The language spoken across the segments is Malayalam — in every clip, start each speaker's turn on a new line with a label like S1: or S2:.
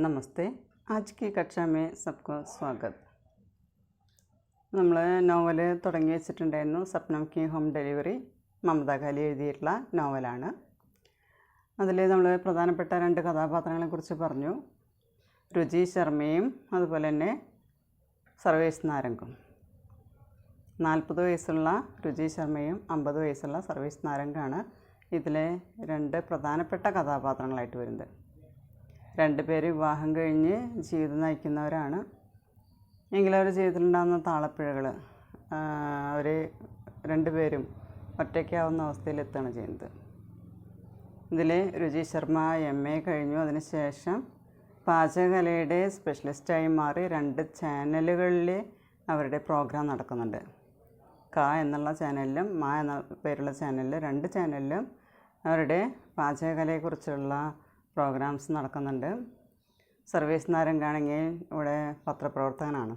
S1: नमस्ते। आज की कक्षा में सबको स्वागत। നമ്മൾ നോവൽ തുടങ്ങി വെച്ചിട്ടുണ്ടായിരുന്നു. സപ്നം കി ഹോം ഡെലിവറി മമത കാലി എഴുതിയിട്ടുള്ള നോവലാണ്. അതിൽ നമ്മൾ പ്രധാനപ്പെട്ട രണ്ട് കഥാപാത്രങ്ങളെക്കുറിച്ച് പറഞ്ഞു. രുചി ശർമ്മയും അതുപോലെ തന്നെ സർവേഷ് നാരംഗും. 40 വയസ്സുള്ള രുചി ശർമ്മയും 50 വയസ്സുള്ള സർവേഷ് നാരംഗാണ് ഇതിലെ രണ്ട് പ്രധാനപ്പെട്ട കഥാപാത്രങ്ങളായിട്ട് വരുന്നത്. രണ്ടുപേര് വിവാഹം കഴിഞ്ഞ് ജീവിതം നയിക്കുന്നവരാണ്. എങ്കിലും അവരുടെ ജീവിതത്തിലുണ്ടാകുന്ന താളപ്പിഴകൾ അവർ രണ്ടുപേരും ഒറ്റയ്ക്കാവുന്ന അവസ്ഥയിലെത്തുകയാണ് ചെയ്യുന്നത്. ഇതിൽ രുചി ശർമ്മ MA കഴിഞ്ഞു. അതിനുശേഷം പാചകകലയുടെ സ്പെഷ്യലിസ്റ്റായി മാറി 2 ചാനലുകളിൽ അവരുടെ പ്രോഗ്രാം നടക്കുന്നുണ്ട്. ക എന്നുള്ള ചാനലിലും മാ എന്ന പേരുള്ള ചാനലിൽ 2 ചാനലിലും അവരുടെ പാചകകലയെക്കുറിച്ചുള്ള പ്രോഗ്രാംസ് നടക്കുന്നുണ്ട്. സർവേഷ് നാരംഗാണെങ്കിൽ ഇവിടെ പത്രപ്രവർത്തകനാണ്.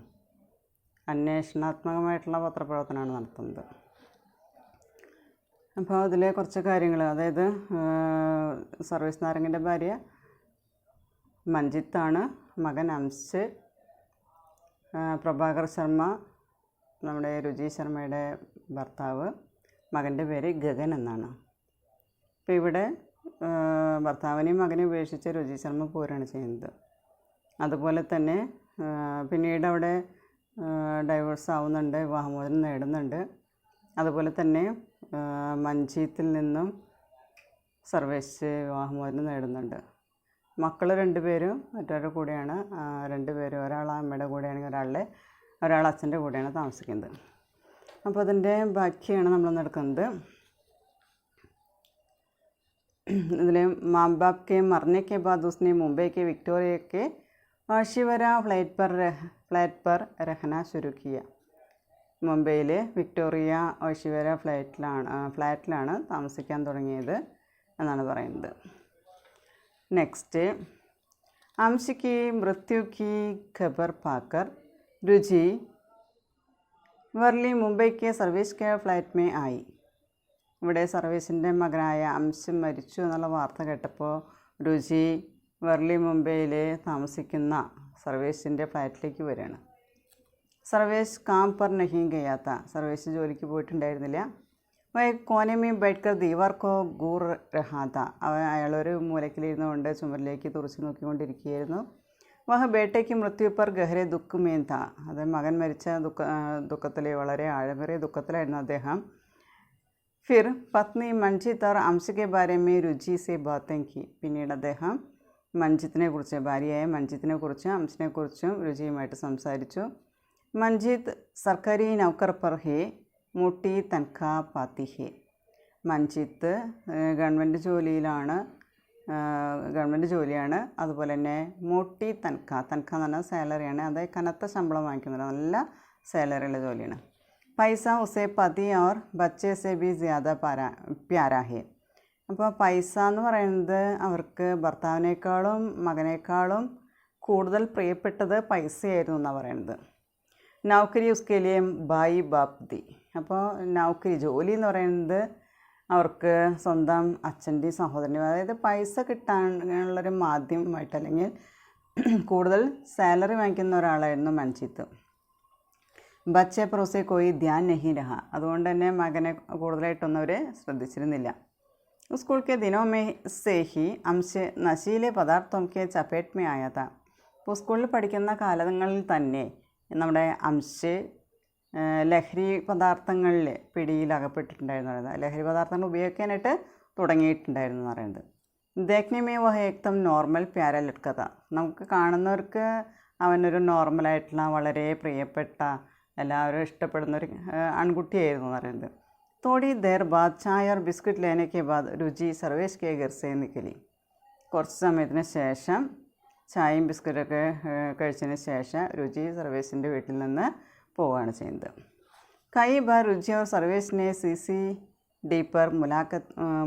S1: അന്വേഷണാത്മകമായിട്ടുള്ള പത്രപ്രവർത്തനമാണ് നടത്തുന്നത്. അപ്പോൾ അതിലെ കുറച്ച് കാര്യങ്ങൾ, അതായത് സർവേഷ് നാരംഗിൻ്റെ ഭാര്യ മഞ്ജിത്താണ്, മകൻ അംശ്, പ്രഭാകർ ശർമ്മ നമ്മുടെ രുചി ശർമ്മയുടെ ഭർത്താവ്, മകൻ്റെ പേര് ഗഗൻ എന്നാണ്. അപ്പോൾ ഇവിടെ ഭർത്താവിനെയും മകനെയും ഉപേക്ഷിച്ച് രുചി ശർമ്മ പോരാണ് ചെയ്യുന്നത്. അതുപോലെ തന്നെ പിന്നീട് അവിടെ ഡൈവേഴ്സ് ആവുന്നുണ്ട്, വിവാഹമോചനം നേടുന്നുണ്ട്. അതുപോലെ തന്നെ മഞ്ജീത്തിൽ നിന്നും സർവേഷ് വിവാഹമോചനം നേടുന്നുണ്ട്. മക്കൾ 2 പേരും മറ്റൊരുടെ കൂടെയാണ്. 2 പേരും, ഒരാൾ അമ്മയുടെ കൂടെയാണെങ്കിൽ ഒരാൾ അച്ഛൻ്റെ കൂടെയാണ് താമസിക്കുന്നത്. അപ്പോൾ അതിൻ്റെ ബാക്കിയാണ് നമ്മളൊന്ന് എടുക്കുന്നത്. ഇതിൽ माँ बाप के मरने के बाद उसने मुंबई के विक्टोरिया के आशिवरा फ्लैट पर रहना शुरू किया. മുംബൈയിൽ വിക്ടോറിയ ഓഷിവര ഫ്ലാറ്റിലാണ് താമസിക്കാൻ തുടങ്ങിയത് എന്നാണ് പറയുന്നത്. നെക്സ്റ്റ്, അംശ് की मृत्यु की खबर पाकर रुचि वर्ली मुंबई के सर्वेश के फ्लैट में आई. ഇവിടെ സർവേഷിൻ്റെ മകനായ അംശ് മരിച്ചു എന്നുള്ള വാർത്ത കേട്ടപ്പോൾ രുചി വർലി മുംബൈയിൽ താമസിക്കുന്ന സർവേഷിൻ്റെ ഫ്ലാറ്റിലേക്ക് വരികയാണ്. സർവേഷ് കാം പർ നഹീ ഗയാത്ത, സർവേഷ് ജോലിക്ക് പോയിട്ടുണ്ടായിരുന്നില്ല. കോനമി ബൈഠ്കർ ദീവാർക്കോ ഗൂർ രഹാത്ത, അയാളൊരു മൂലക്കിലിരുന്നുകൊണ്ട് ചുമരിലേക്ക് തുറച്ചു നോക്കിക്കൊണ്ടിരിക്കുകയായിരുന്നു. വഹ ബേട്ടയ്ക്ക് മൃത്യു പർ ഗഹരെ ദുഃഖമേൻ താ, അത് മകൻ മരിച്ച ദുഃഖത്തിൽ, വളരെ ആഴമേറിയ ദുഃഖത്തിലായിരുന്നു അദ്ദേഹം. फिर पत्नी मंजित और अंश के बारे में रुचि से बातें की. പിന്നീട് അദ്ദേഹം മഞ്ജിത്തിനെ കുറിച്ച്, ഭാര്യയായ മഞ്ജിത്തിനെ കുറിച്ചും അംശിനെ കുറിച്ചും രുചിയുമായിട്ട് സംസാരിച്ചു. മഞ്ജിത്ത് സർക്കാരി നൗക്കർ പർ ഹേ മോട്ടി തൻഖാ പാത്തി ഹേ. മഞ്ജിത്ത് ഗവൺമെൻറ് ജോലിയാണ്. അതുപോലെ തന്നെ മോട്ടി തൻഖ എന്ന് പറഞ്ഞാൽ സാലറിയാണ്. അതായത് കനത്ത ശമ്പളം വാങ്ങിക്കുന്നുണ്ട്, നല്ല സാലറിയുള്ള ജോലിയാണ്. പൈസ ഉസേ പതി ഓർ ബച്ചേ സെ ബി ജ്യാദ പ്യാരാ ഹേ. അപ്പോൾ പൈസ എന്ന് പറയുന്നത് അവർക്ക് ഭർത്താവിനേക്കാളും മകനേക്കാളും കൂടുതൽ പ്രിയപ്പെട്ടത് പൈസയായിരുന്നു എന്നാണ് പറയുന്നത്. നൗക്കരി ഉസ്കേലിയെ ബായി ബാപ് ദി. അപ്പോൾ നൗക്കരി, ജോലി എന്ന് പറയുന്നത് അവർക്ക് സ്വന്തം അച്ഛൻ്റെയും സഹോദരൻ്റെയും, അതായത് പൈസ കിട്ടാനുള്ളൊരു മാധ്യമമായിട്ട്, അല്ലെങ്കിൽ കൂടുതൽ സാലറി വാങ്ങിക്കുന്ന ഒരാളായിരുന്നു മഞ്ജിത്ത്. ബച്ചെ പ്രോസെ കോയി ധ്യാൻ നഹി രഹ, അതുകൊണ്ട് തന്നെ മകനെ കൂടുതലായിട്ടൊന്നും അവർ ശ്രദ്ധിച്ചിരുന്നില്ല. സ്കൂൾ കെ ദിനോ മേ സേ ഹി അംശ് നശീലെ പദാർത്ഥം കെ ചപേട്ട് മേ ആയ താ. ഇപ്പോൾ സ്കൂളിൽ പഠിക്കുന്ന കാലങ്ങളിൽ തന്നെ നമ്മുടെ അംശ് ലഹരി പദാർത്ഥങ്ങളിൽ പിടിയിലകപ്പെട്ടിട്ടുണ്ടായിരുന്നു പറയുന്നത്. ലഹരി പദാർത്ഥങ്ങൾ ഉപയോഗിക്കാനായിട്ട് തുടങ്ങിയിട്ടുണ്ടായിരുന്നു എന്ന് പറയുന്നത്. ദേഖ്നെ മേ വഹ ഏക്ദം നോർമൽ പ്യാര ലട്കത, നമുക്ക് കാണുന്നവർക്ക് അവനൊരു നോർമലായിട്ടുള്ള വളരെ പ്രിയപ്പെട്ട എല്ലാവരും ഇഷ്ടപ്പെടുന്നൊരു ആൺകുട്ടിയായിരുന്നു എന്ന് പറയുന്നത്. തോടി ദേർ ബാദ് ചായ ഓർ ബിസ്ക്കറ്റ് ലേനയ്ക്ക് ബാദ് രുചി സർവേഷ് കെ ഗർസേ നിക്കലി. കുറച്ച് സമയത്തിന് ശേഷം ചായയും ബിസ്ക്കറ്റൊക്കെ കഴിച്ചതിന് ശേഷം രുചി സർവേഷിൻ്റെ വീട്ടിൽ നിന്ന് പോവുകയാണ് ചെയ്യുന്നത്. കൈ ബാർ രുചി ഓർ സർവേഷിനെ CCD पर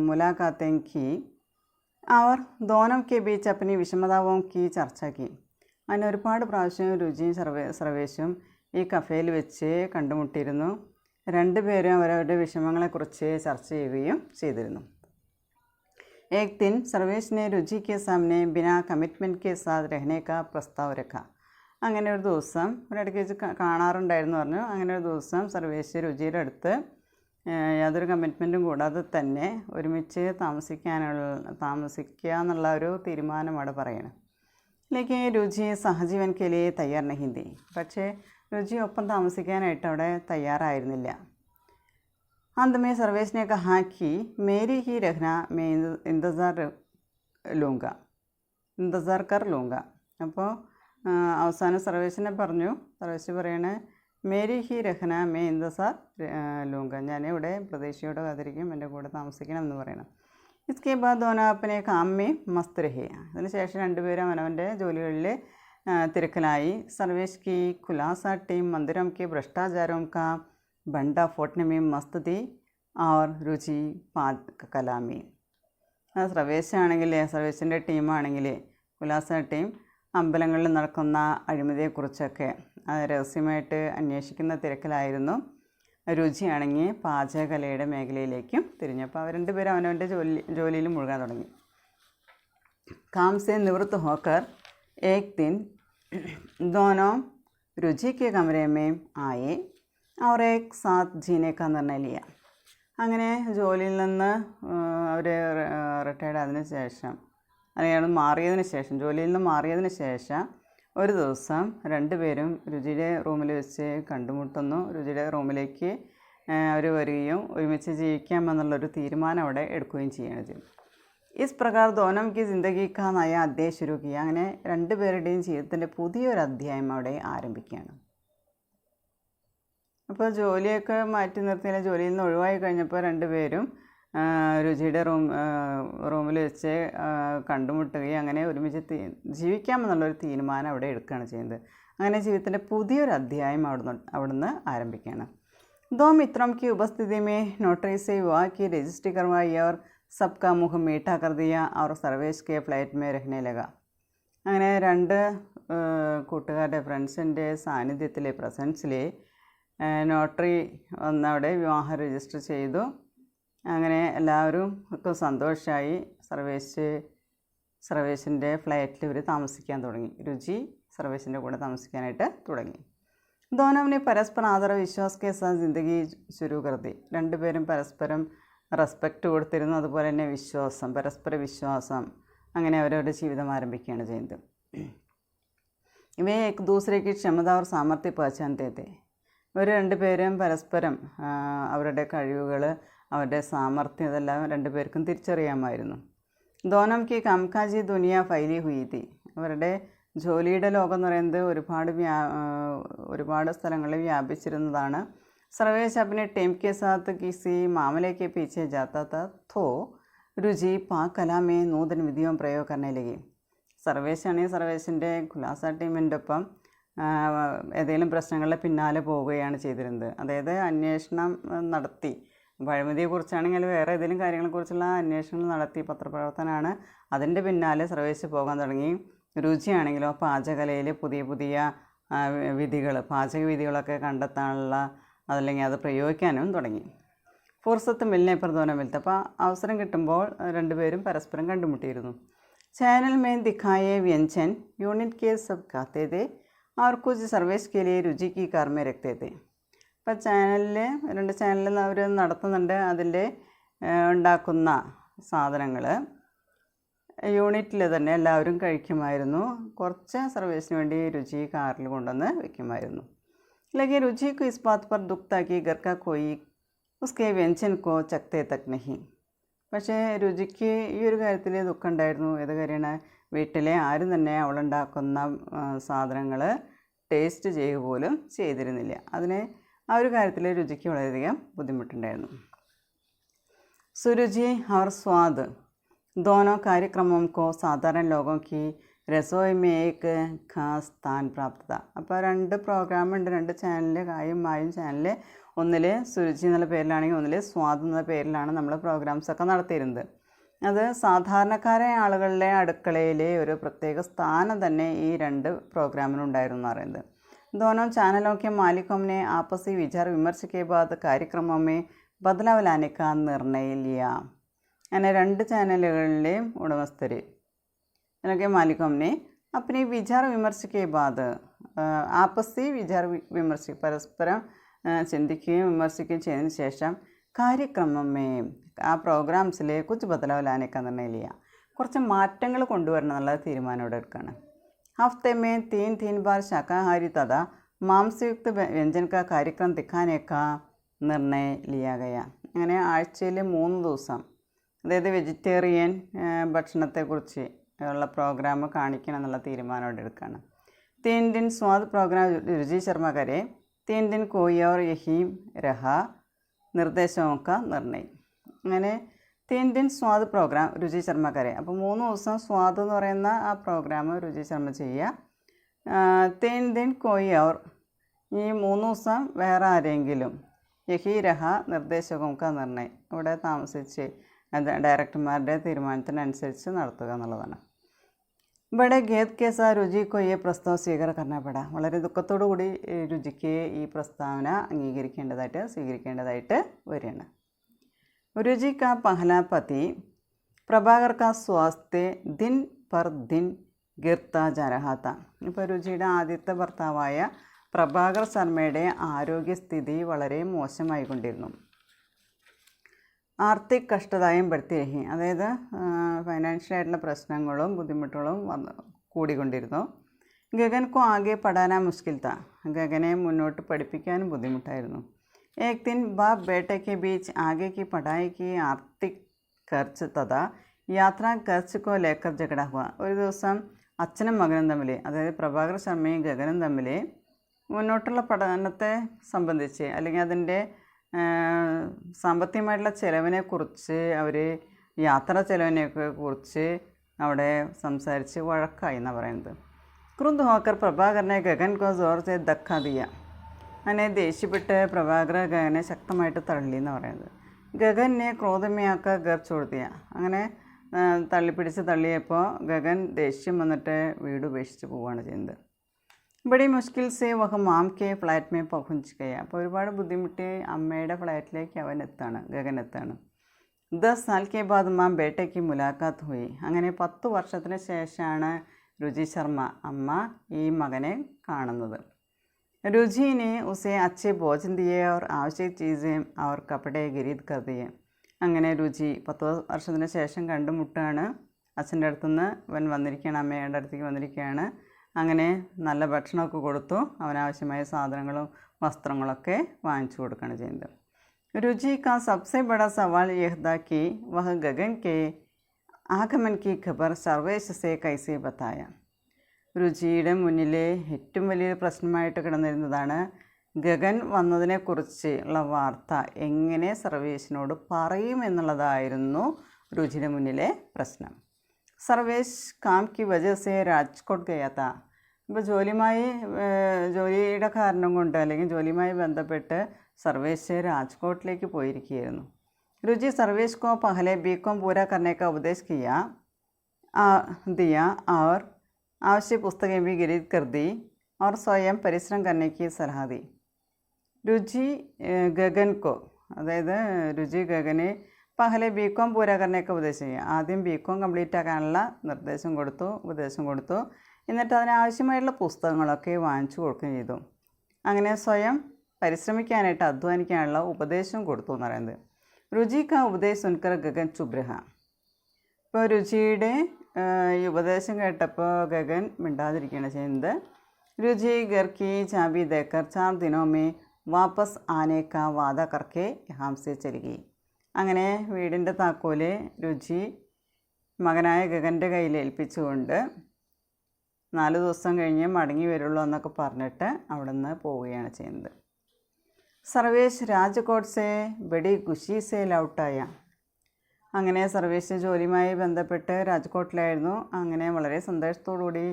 S1: मुलाकातें की और दोनों के बीच अपनी विषमताओं की चर्चा की. അങ്ങനെ ഒരുപാട് പ്രാവശ്യം രുചിയും സർവേഷും ഈ കഫേയിൽ വെച്ച് കണ്ടുമുട്ടിയിരുന്നു. 2 പേരും അവരവരുടെ വിഷമങ്ങളെക്കുറിച്ച് ചർച്ച ചെയ്യുകയും ചെയ്തിരുന്നു. एक दिन सर्वेश ने रुचि के सामने बिना कमिटमेंट के साथ रहने का प्रस्ताव रखा. അങ്ങനെ ഒരു ദിവസം ഒരിടയ്ക്ക് വെച്ച് കാണാറുണ്ടായിരുന്നു പറഞ്ഞു. അങ്ങനെ ഒരു ദിവസം സർവേശ് രുചിയുടെ അടുത്ത് യാതൊരു കമ്മിറ്റ്മെൻറ്റും കൂടാതെ തന്നെ ഒരുമിച്ച് താമസിക്കുക എന്നുള്ള ഒരു തീരുമാനം അവിടെ പറയണം. ലേക്കിൻ രുചി സഹജീവൻ കെ ലിയെ തയ്യാർ നഹീ ഥി. പക്ഷേ രുചി ഒപ്പം താമസിക്കാനായിട്ട് അവിടെ തയ്യാറായിരുന്നില്ല. अंत में सर्वेश ने कहा कि मेरी ही रखना मैं इंतज़ार कर लूँगा. അപ്പോൾ അവസാനം സർവേശിനെ പറഞ്ഞു. സർവേശ് പറയണേ മേരി ഹി രഹന മേ ഇന്തസാർ ലൂങ്ക, ഞാനിവിടെ പ്രതീക്ഷയോടെ കാത്തിരിക്കും, എൻ്റെ കൂടെ താമസിക്കണം എന്ന് പറയണം. ഇസ്കെ ബാദ് ദോനോ അപ്പനെ കാമ്മേ മസ്ത് രഹേ. അതിനുശേഷം രണ്ടുപേരും അവനവൻ്റെ ജോലികളിൽ തിരക്കിലായി. സർവേശ് കി ഖുലാസ ടീം മന്ദിരം കെ ഭ്രഷ്ടാചാരോം കാ ബണ്ട ഫോട്ട്നെ മേ മസ്ത് തി और രുചി കലാമി. സർവേശിൻ്റെ ടീമാണെങ്കിൽ ഉല്ലാസ ടീം അമ്പലങ്ങളിൽ നടക്കുന്ന അഴിമതിയെക്കുറിച്ചൊക്കെ രഹസ്യമായിട്ട് അന്വേഷിക്കുന്ന തിരക്കിലായിരുന്നു. രുചിയാണെങ്കിൽ പാചകകലയുടെ മേഖലയിലേക്കും തിരിഞ്ഞു. അപ്പോൾ അവർ രണ്ടുപേരും അവനവൻ്റെ ജോലിയിൽ മുഴുകാൻ തുടങ്ങി. काम से निवृत्त होकर एक दिन दोनों रुचि के कमरे में आए और एक साथ जीने का निर्णय लिया. അങ്ങനെ ജോലിയിൽ നിന്ന് അവർ റിട്ടയർഡ് ആയതിനു ശേഷം അല്ലെങ്കിൽ ജോലിയിൽ നിന്ന് മാറിയതിന് ശേഷം ഒരു ദിവസം രണ്ടുപേരും രുചിയുടെ റൂമിൽ വെച്ച് കണ്ടുമുട്ടുന്നു. രുചിയുടെ റൂമിലേക്ക് അവർ വരികയും ഒരുമിച്ച് ജീവിക്കാമെന്നുള്ളൊരു തീരുമാനം അവിടെ എടുക്കുകയും ചെയ്യുകയാണ് ചെയ്യും. ഇസ് പ്രകാർ ദോനം കി ജിന്ദഗി കാ നയ അധ്യായം ശുരു കിയ. അങ്ങനെ രണ്ടുപേരുടെയും ജീവിതത്തിൻ്റെ പുതിയൊരു അധ്യായം അവിടെ ആരംഭിക്കുകയാണ്. അപ്പോൾ ജോലിയൊക്കെ മാറ്റി നിർത്തിയാൽ ജോലിയിൽ നിന്ന് ഒഴിവായി കഴിഞ്ഞപ്പോൾ രണ്ടുപേരും രുചിയുടെ റൂമിൽ വെച്ച് കണ്ടുമുട്ടുകയും അങ്ങനെ ഒരുമിച്ച് ജീവിക്കാമെന്നുള്ളൊരു തീരുമാനം അവിടെ എടുക്കുകയാണ് ചെയ്യുന്നത്. അങ്ങനെ ജീവിതത്തിൻ്റെ പുതിയൊരു അധ്യായം അവിടുന്ന് ആരംഭിക്കുകയാണ്. दो मित्रों की उपस्थिति में नोटरी से विवाह की रजिस्ट्री करवाई और सबका मुँह मीठा कर दिया और सर्वेश के फ्लैट में रहने लगा. അങ്ങനെ രണ്ട് കൂട്ടുകാരുടെ ഫ്രണ്ട്സിൻ്റെ പ്രസൻസിൽ നോട്ടറി വന്നവിടെ വിവാഹം രജിസ്റ്റർ ചെയ്തു. അങ്ങനെ എല്ലാവരും ഒക്കെ സന്തോഷമായി. സർവേശിൻ്റെ ഫ്ലാറ്റിൽ ഇവർ താമസിക്കാൻ തുടങ്ങി. രുചി സർവേശിൻ്റെ കൂടെ താമസിക്കാനായിട്ട് തുടങ്ങി. दोनों ने परस्पर आदर विश्वास के साथ ജിന്ദഗി ശുരു കർത്തി. രണ്ടുപേരും പരസ്പരം റെസ്പെക്റ്റ് കൊടുത്തിരുന്നു. അതുപോലെ തന്നെ പരസ്പര വിശ്വാസം, അങ്ങനെ അവരവരുടെ ജീവിതം ആരംഭിക്കുകയാണ് ചെയ്യുന്നത്. ഇവയെ ഏക് ദൂസരേക്ക് ക്ഷമത और സാമർത്ഥ്യ പഹചാനത്തെ थे. ഇവർ രണ്ടുപേരും പരസ്പരം അവരുടെ കഴിവുകൾ, അവരുടെ സാമർത്ഥ്യം ഇതെല്ലാം രണ്ടുപേർക്കും തിരിച്ചറിയാമായിരുന്നു. दोनों की कामकाजी दुनिया फैली हुई थी. അവരുടെ ജോലിയുടെ ലോകം എന്ന് പറയുന്നത് ഒരുപാട് സ്ഥലങ്ങളിൽ വ്യാപിച്ചിരുന്നതാണ്. സർവേശ് अपने टीम के साथ किसी मामले के पीछे जाता था तो रुचि पाक कला में नूतन विधियों प्रयोग करने लगी. സർവേശിൻ്റെ ഖുലാസ ടീമിൻ്റെ ഒപ്പം ഏതെങ്കിലും പ്രശ്നങ്ങളുടെ പിന്നാലെ പോവുകയാണ് ചെയ്തിരുന്നത്. അതായത് അന്വേഷണം നടത്തി, അഴിമതിയെക്കുറിച്ചാണെങ്കിൽ വേറെ ഏതെങ്കിലും കാര്യങ്ങളെക്കുറിച്ചുള്ള അന്വേഷണം നടത്തി പത്രപ്രവർത്തനമാണ്. അതിൻ്റെ പിന്നാലെ സർവേശ് പോകാൻ തുടങ്ങി. രുചിയാണെങ്കിലോ പാചകകലയിൽ പുതിയ പുതിയ പാചക വിധികളൊക്കെ കണ്ടെത്താനുള്ള അതല്ലെങ്കിൽ അത് പ്രയോഗിക്കാനും തുടങ്ങി. ഫുർസത്ത് മിൽനെ പ്രധാനം മിൽത്ത്. അപ്പോൾ അവസരം കിട്ടുമ്പോൾ രണ്ടുപേരും പരസ്പരം കണ്ടുമുട്ടിയിരുന്നു. ചാനൽ में दिखाए व्यंजन यूनिट के सब खाते थे और कुछ सर्वेश के लिए रुचि की कार में रखते थे. അപ്പോൾ രണ്ട് ചാനലിൽ അവർ നടത്തുന്നുണ്ട്. അതിൻ്റെ ഉണ്ടാക്കുന്ന സാധനങ്ങൾ യൂണിറ്റിൽ തന്നെ എല്ലാവരും കഴിക്കുമായിരുന്നു. കുറച്ച് സർവീസിന് വേണ്ടി രുചി കാറിൽ കൊണ്ടുവന്ന് വയ്ക്കുമായിരുന്നു. लेकिन रुचि को इस बात पर दुख था कि घर का कोई उसके व्यंजन को चखते तक नहीं. പക്ഷേ രുചിക്ക് ഈ ഒരു കാര്യത്തിൽ ദുഃഖമുണ്ടായിരുന്നു. ഏത് കാര്യമാണ്? വീട്ടിലെ ആരും തന്നെ അവളുണ്ടാക്കുന്ന സാധനങ്ങൾ ടേസ്റ്റ് ചെയ്യുക പോലും ചെയ്തിരുന്നില്ല. ആ ഒരു കാര്യത്തിൽ രുചിക്ക് വളരെയധികം ബുദ്ധിമുട്ടുണ്ടായിരുന്നു. സുരുചി और स्वाद दोनों कार्यक्रमों को साधारण लोगों की रसोई में एक खास स्थान प्राप्त था. അപ്പോൾ രണ്ട് പ്രോഗ്രാമുണ്ട്, രണ്ട് ചാനലിൽ, മായും ചാനലിൽ. ഒന്നിൽ സുരുചി എന്നുള്ള പേരിലാണെങ്കിൽ ഒന്നിൽ സ്വാദ് എന്ന പേരിലാണ് നമ്മൾ പ്രോഗ്രാംസൊക്കെ നടത്തിയിരുന്നത്. അത് സാധാരണക്കാരായ ആളുകളുടെ അടുക്കളയിലെ ഒരു പ്രത്യേക സ്ഥാനം തന്നെ ഈ രണ്ട് പ്രോഗ്രാമിനുണ്ടായിരുന്നു എന്ന് പറയുന്നത്. दोनों चैनलों के मालिकों ने आपसी विचार विमर्श के बाद कार्यक्रमों में बदलाव लाने का निर्णय लिया. അങ്ങനെ 2 ചാനലുകളുടെയും ഉടമസ്ഥർ यानी मालिक हमने अपने विचार विमर्श के बाद आपसी विचार विमर्श परस्पരം ചിന്തിക്കുകയും വിമർശിക്കുകയും ചെയ്തതിന് ശേഷം കാര്യക്രമമേ ആ പ്രോഗ്രാംസിൽ കുछ बदलाव लाने का निर्णय लिया. കുറച്ച് മാറ്റങ്ങൾ കൊണ്ടുവരണം എന്നുള്ള തീരുമാനം ഇവിടെ എടുക്കുകയാണ്. हफ्ते में 3 बार शाकाहारी तथा मांसयुक्त व्यंजन का कार्यक्रम दिखाने का निर्णय लिया गया. അങ്ങനെ ആഴ്ചയിൽ 3 ദിവസം അതായത് വെജിറ്റേറിയൻ ഭക്ഷണത്തെക്കുറിച്ച് ഉള്ള പ്രോഗ്രാം കാണിക്കണം എന്നുള്ള തീരുമാനം ഇവിടെ എടുക്കുകയാണ്. 3 दिन स्वाद प्रोग्राम रुचि शर्मा करे 3 दिन कोई और यही रहा നിർദ്ദേശവും का നിർണയം. അങ്ങനെ 3 दिन स्वाद പ്രോഗ്രാം രുചി ശർമ്മ കരെ. അപ്പോൾ 3 ദിവസം സ്വാദ് എന്ന് പറയുന്ന ആ പ്രോഗ്രാം രുചി ശർമ്മ ചെയ്യുക. 3 दिन कोई और ഈ 3 ദിവസം വേറെ ആരെങ്കിലും യഹി രഹ നിർദ്ദേശവും का നിർണയം ഇവിടെ താമസിച്ച് ഡയറക്ടർമാരുടെ തീരുമാനത്തിനനുസരിച്ച് നടത്തുക എന്നുള്ളതാണ്. ഇവിടെ ഖേദ് के साथ रुचि को ये प्रस्ताव स्वीकार करना पड़ा. വളരെ ദുഃഖത്തോടു കൂടി രുചിക്ക് ഈ പ്രസ്താവന സ്വീകരിക്കേണ്ടതായിട്ട് വരികയാണ്. रुचि का पहला पति प्रभाकर का स्वास्थ्य दिन पर दिन गिरता जा रहा था. ഇപ്പോൾ രുചിയുടെ ആദ്യത്തെ ഭർത്താവായ പ്രഭാകർ ശർമ്മയുടെ ആരോഗ്യസ്ഥിതി വളരെ മോശമായിക്കൊണ്ടിരുന്നു. ആർത്തിക് കഷ്ടതായും പെടുത്തിരഹി അതായത് ഫൈനാൻഷ്യലായിട്ടുള്ള പ്രശ്നങ്ങളും ബുദ്ധിമുട്ടുകളും കൂടിക്കൊണ്ടിരുന്നു. ഗഗൻകോ ആകെ പഠാനാ മുഷ്കിൽ താ. ഗഗനെ മുന്നോട്ട് പഠിപ്പിക്കാനും ബുദ്ധിമുട്ടായിരുന്നു. एक दिन बाप बेटे के बीच आगे की पढ़ाई की आर्थिक खर्च तथा യാത്രാ ഖർച്ച് കോ ലേക്കർ झगड़ा हुआ. ഒരു ദിവസം അച്ഛനും മകനും തമ്മിൽ അതായത് പ്രഭാകർ ശർമ്മയും ഗഗനും തമ്മിൽ മുന്നോട്ടുള്ള പഠനത്തെ സംബന്ധിച്ച് അല്ലെങ്കിൽ അതിൻ്റെ സാമ്പത്തികമായിട്ടുള്ള ചിലവിനെക്കുറിച്ച് അവർ യാത്രാ ചിലവിനെയൊക്കെ കുറിച്ച് അവിടെ സംസാരിച്ച് വഴക്കായി എന്നാണ് പറയുന്നത്. ക്രുദ്ധ ഹോക്കർ പ്രഭാകരനെ ഗഗൻ കോ ജോർ സെ ധക്ക ദിയ. അങ്ങനെ ദേഷ്യപ്പെട്ട് പ്രഭാകർ ഗഗനെ ശക്തമായിട്ട് തള്ളി എന്ന് പറയുന്നത്. ഗഗനെ ക്രോധമയാക്ക ഗർച്ച് കൊടുത്തിയ അങ്ങനെ തള്ളിയപ്പോൾ ഗഗൻ ദേഷ്യം വന്നിട്ട് വീട് ഉപേക്ഷിച്ച് പോവുകയാണ് ചെയ്യുന്നത്. ബഡി മുഷ്കിൽ സെ വഹ മാം കെ ഫ്ലാറ്റ് മേ പഹുഞ്ച് ഗയ. അപ്പോൾ ഒരുപാട് ബുദ്ധിമുട്ടി അമ്മയുടെ ഫ്ലാറ്റിലേക്ക് ഗഗൻ എത്താണ്. 10 साल के बाद മാം ബേട്ടയ്ക്ക് മുലാഖാത്ത് ഹുയി. അങ്ങനെ 10 വർഷത്തിന് ശേഷമാണ് രുചി ശർമ്മ അമ്മ ഈ മകനെ കാണുന്നത്. रुचि ने उसे अच्छे भोजन दिए और आवश्यक चीज़ें और कपड़े खरीद कर दिए. അങ്ങനെ രുചി 10 വർഷത്തിന് ശേഷം കണ്ടുമുട്ടാണ്. അച്ഛൻ്റെ അടുത്തുനിന്ന് അവൻ വന്നിരിക്കുകയാണ്, അമ്മയുടെ അടുത്തേക്ക് വന്നിരിക്കുകയാണ്. അങ്ങനെ നല്ല ഭക്ഷണമൊക്കെ കൊടുത്തു, അവനാവശ്യമായ സാധനങ്ങളും വസ്ത്രങ്ങളൊക്കെ വാങ്ങിച്ചു കൊടുക്കുകയാണ് ചെയ്യുന്നത്. രുചി കാ സബ്സെ ബഡാ സവാൽ യഹ് था कि वह गगन के आगमन की खबर सर्वेश से कैसे बताया. രുചിയുടെ മുന്നിലെ ഏറ്റവും വലിയ പ്രശ്നമായിട്ട് കിടന്നിരുന്നതാണ് ഗഗൻ വന്നതിനെക്കുറിച്ച് ഉള്ള വാർത്ത എങ്ങനെ സർവേശിനോട് പറയുമെന്നുള്ളതായിരുന്നു രുചിയുടെ മുന്നിലെ പ്രശ്നം. സർവേശ് കാം കി വജഹ സെ രാജ്കോട്ട് ഗയാ താ. ഇപ്പോൾ ജോലിയുടെ കാരണം കൊണ്ട് അല്ലെങ്കിൽ ജോലിയുമായി ബന്ധപ്പെട്ട് സർവേശ് രാജ്കോട്ടിലേക്ക് പോയിരിക്കുകയായിരുന്നു. രുചി സർവേശ് കോ പഹലെ ബികോം പൂരാ करने का उपदेश दिया और आवश्यक पुस्तकें भी खरीद कर दी और स्वयं परिश्रम करने की सलाह दी. രുചി ഗഗൻ കോ അതായത് രുചി ഗഗനെ പഹലെ ബികോം പൂരാ കർണേക്ക് ഉപദേശം ചെയ്യുക. ആദ്യം ബികോം കംപ്ലീറ്റ് ആക്കാനുള്ള ഉപദേശം കൊടുത്തു. എന്നിട്ട് അതിനാവശ്യമായിട്ടുള്ള പുസ്തകങ്ങളൊക്കെ വാങ്ങിച്ചു കൊടുക്കുകയും ചെയ്തു. അങ്ങനെ സ്വയം പരിശ്രമിക്കാനായിട്ട് അധ്വാനിക്കാനുള്ള ഉപദേശം കൊടുത്തു എന്ന് പറയുന്നത്. രുചി കാ ഉപദേശം സുൻകർ ഗഗൻ ചുബ്രഹ. ഇപ്പോൾ രുചിയുടെ ഈ ഉപദേശം കേട്ടപ്പോൾ ഗഗൻ മിണ്ടാതിരിക്കുകയാണ് ചെയ്യുന്നത്. രുചി घर की चाबी देकर 4 दिनों में वापस आने का वादा करके यहाँ से चली गई. അങ്ങനെ വീടിൻ്റെ താക്കോല് രുചി മകനായ ഗഗൻ്റെ കയ്യിൽ ഏൽപ്പിച്ചുകൊണ്ട് 4 ദിവസം കഴിഞ്ഞ് മടങ്ങി വരുള്ളൂ എന്നൊക്കെ പറഞ്ഞിട്ട് അവിടെ നിന്ന് പോവുകയാണ് ചെയ്യുന്നത്. സർവേശ് രാജ്കോട്ട് സെ ബഡി ഖുഷി സെ ലൗട്ടായ. അങ്ങനെ സർവേശ് ജോലിയുമായി ബന്ധപ്പെട്ട് രാജ്കോട്ടിലായിരുന്നു. അങ്ങനെ വളരെ സന്തോഷത്തോടുകൂടി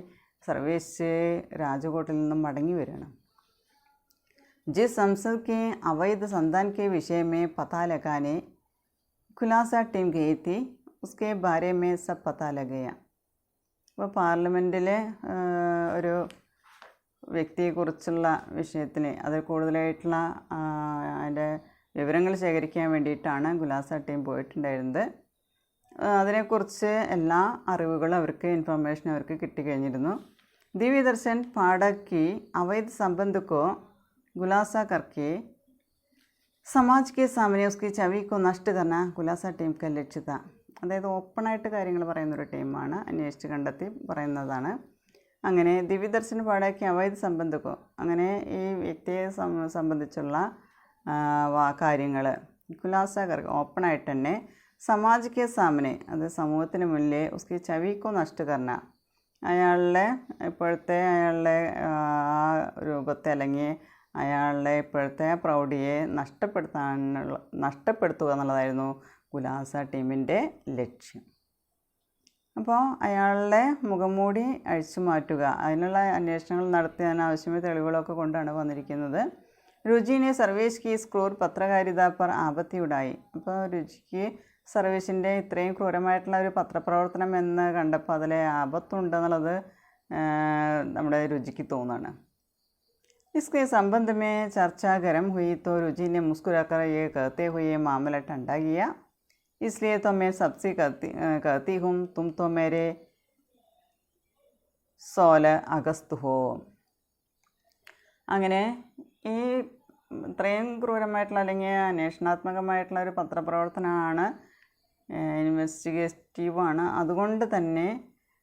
S1: സർവേശ് രാജ്കോട്ടിൽ നിന്നും മടങ്ങി വരികയാണ്. जिस संसद के अवैध संतान के विषय में पता लगाने खुलासा टीम गई थी उसके बारे में सब पता लग गया. അപ്പോൾ പാർലമെൻറ്റിലെ ഒരു വ്യക്തിയെക്കുറിച്ചുള്ള വിഷയത്തിന് അതിൽ കൂടുതലായിട്ടുള്ള അതിൻ്റെ വിവരങ്ങൾ ശേഖരിക്കാൻ വേണ്ടിയിട്ടാണ് ഖുലാസ ടീം പോയിട്ടുണ്ടായിരുന്നത്. അതിനെക്കുറിച്ച് എല്ലാ അറിവുകളും അവർക്ക് ഇൻഫർമേഷൻ അവർക്ക് കിട്ടിക്കഴിഞ്ഞിരുന്നു. दिव्य दर्शन पाठक की अवैध संबंध को खुलासा करके समाज के सामने उसकी छवि को नष्ट करना खुलासा टीम का लक्ष्य था. അതായത് ഓപ്പണായിട്ട് കാര്യങ്ങൾ പറയുന്നൊരു ടീമാണ്, അന്വേഷിച്ച് കണ്ടെത്തി പറയുന്നതാണ്. അങ്ങനെ ദിവ്യദർശൻ പാടാക്കി അവൈധ സംബന്ധക്കോ, അങ്ങനെ ഈ വ്യക്തിയെ സംബന്ധിച്ചുള്ള കാര്യങ്ങൾ ഖുലാസ ഓപ്പണായിട്ട് തന്നെ സമാജ് കെ സാമനെ, അത് സമൂഹത്തിന് മുന്നിൽ ഉസ്കി ചവിക്കോ നഷ്ട കർണ, അയാളുടെ ഇപ്പോഴത്തെ അയാളുടെ രൂപത്തെ അല്ലെങ്കിൽ അയാളുടെ ഇപ്പോഴത്തെ പ്രൗഢിയെ നഷ്ടപ്പെടുത്തുക എന്നുള്ളതായിരുന്നു ഖുലാസ ടീമിൻ്റെ ലക്ഷ്യം. അപ്പോൾ അയാളുടെ മുഖംമൂടി അഴിച്ചു മാറ്റുക, അതിനുള്ള അന്വേഷണങ്ങൾ നടത്തി അതിനാവശ്യമായ തെളിവുകളൊക്കെ കൊണ്ടാണ് വന്നിരിക്കുന്നത്. രുചിനെ സർവേഷ് കി ക്രൂർ പത്രകാരിത പർ ആപത്തിയുണ്ടായി. അപ്പോൾ രുചിക്ക് സർവേഷിൻ്റെ ഇത്രയും ക്രൂരമായിട്ടുള്ള ഒരു പത്രപ്രവർത്തനം എന്ന് കണ്ടപ്പോൾ അതിൽ ആപത്തുണ്ടെന്നുള്ളത് നമ്മുടെ രുചിക്ക് തോന്നുകയാണ്. इसके संबंध में चर्चा गर्म हुई तो रुचि ने मुस्कुराकर ये कहते हुए मामला ठंडा किया. इसलिए तो मैं सबसे कहती हूँ तुम तो मेरे 16 अगस्त हो. അങ്ങനെ ഈ ഇത്രയും ക്രൂരമായിട്ടുള്ള അല്ലെങ്കിൽ അന്വേഷണാത്മകമായിട്ടുള്ള ഒരു പത്രപ്രവർത്തനമാണ്, ഇൻവെസ്റ്റിഗേറ്റീവാണ്. അതുകൊണ്ട് തന്നെ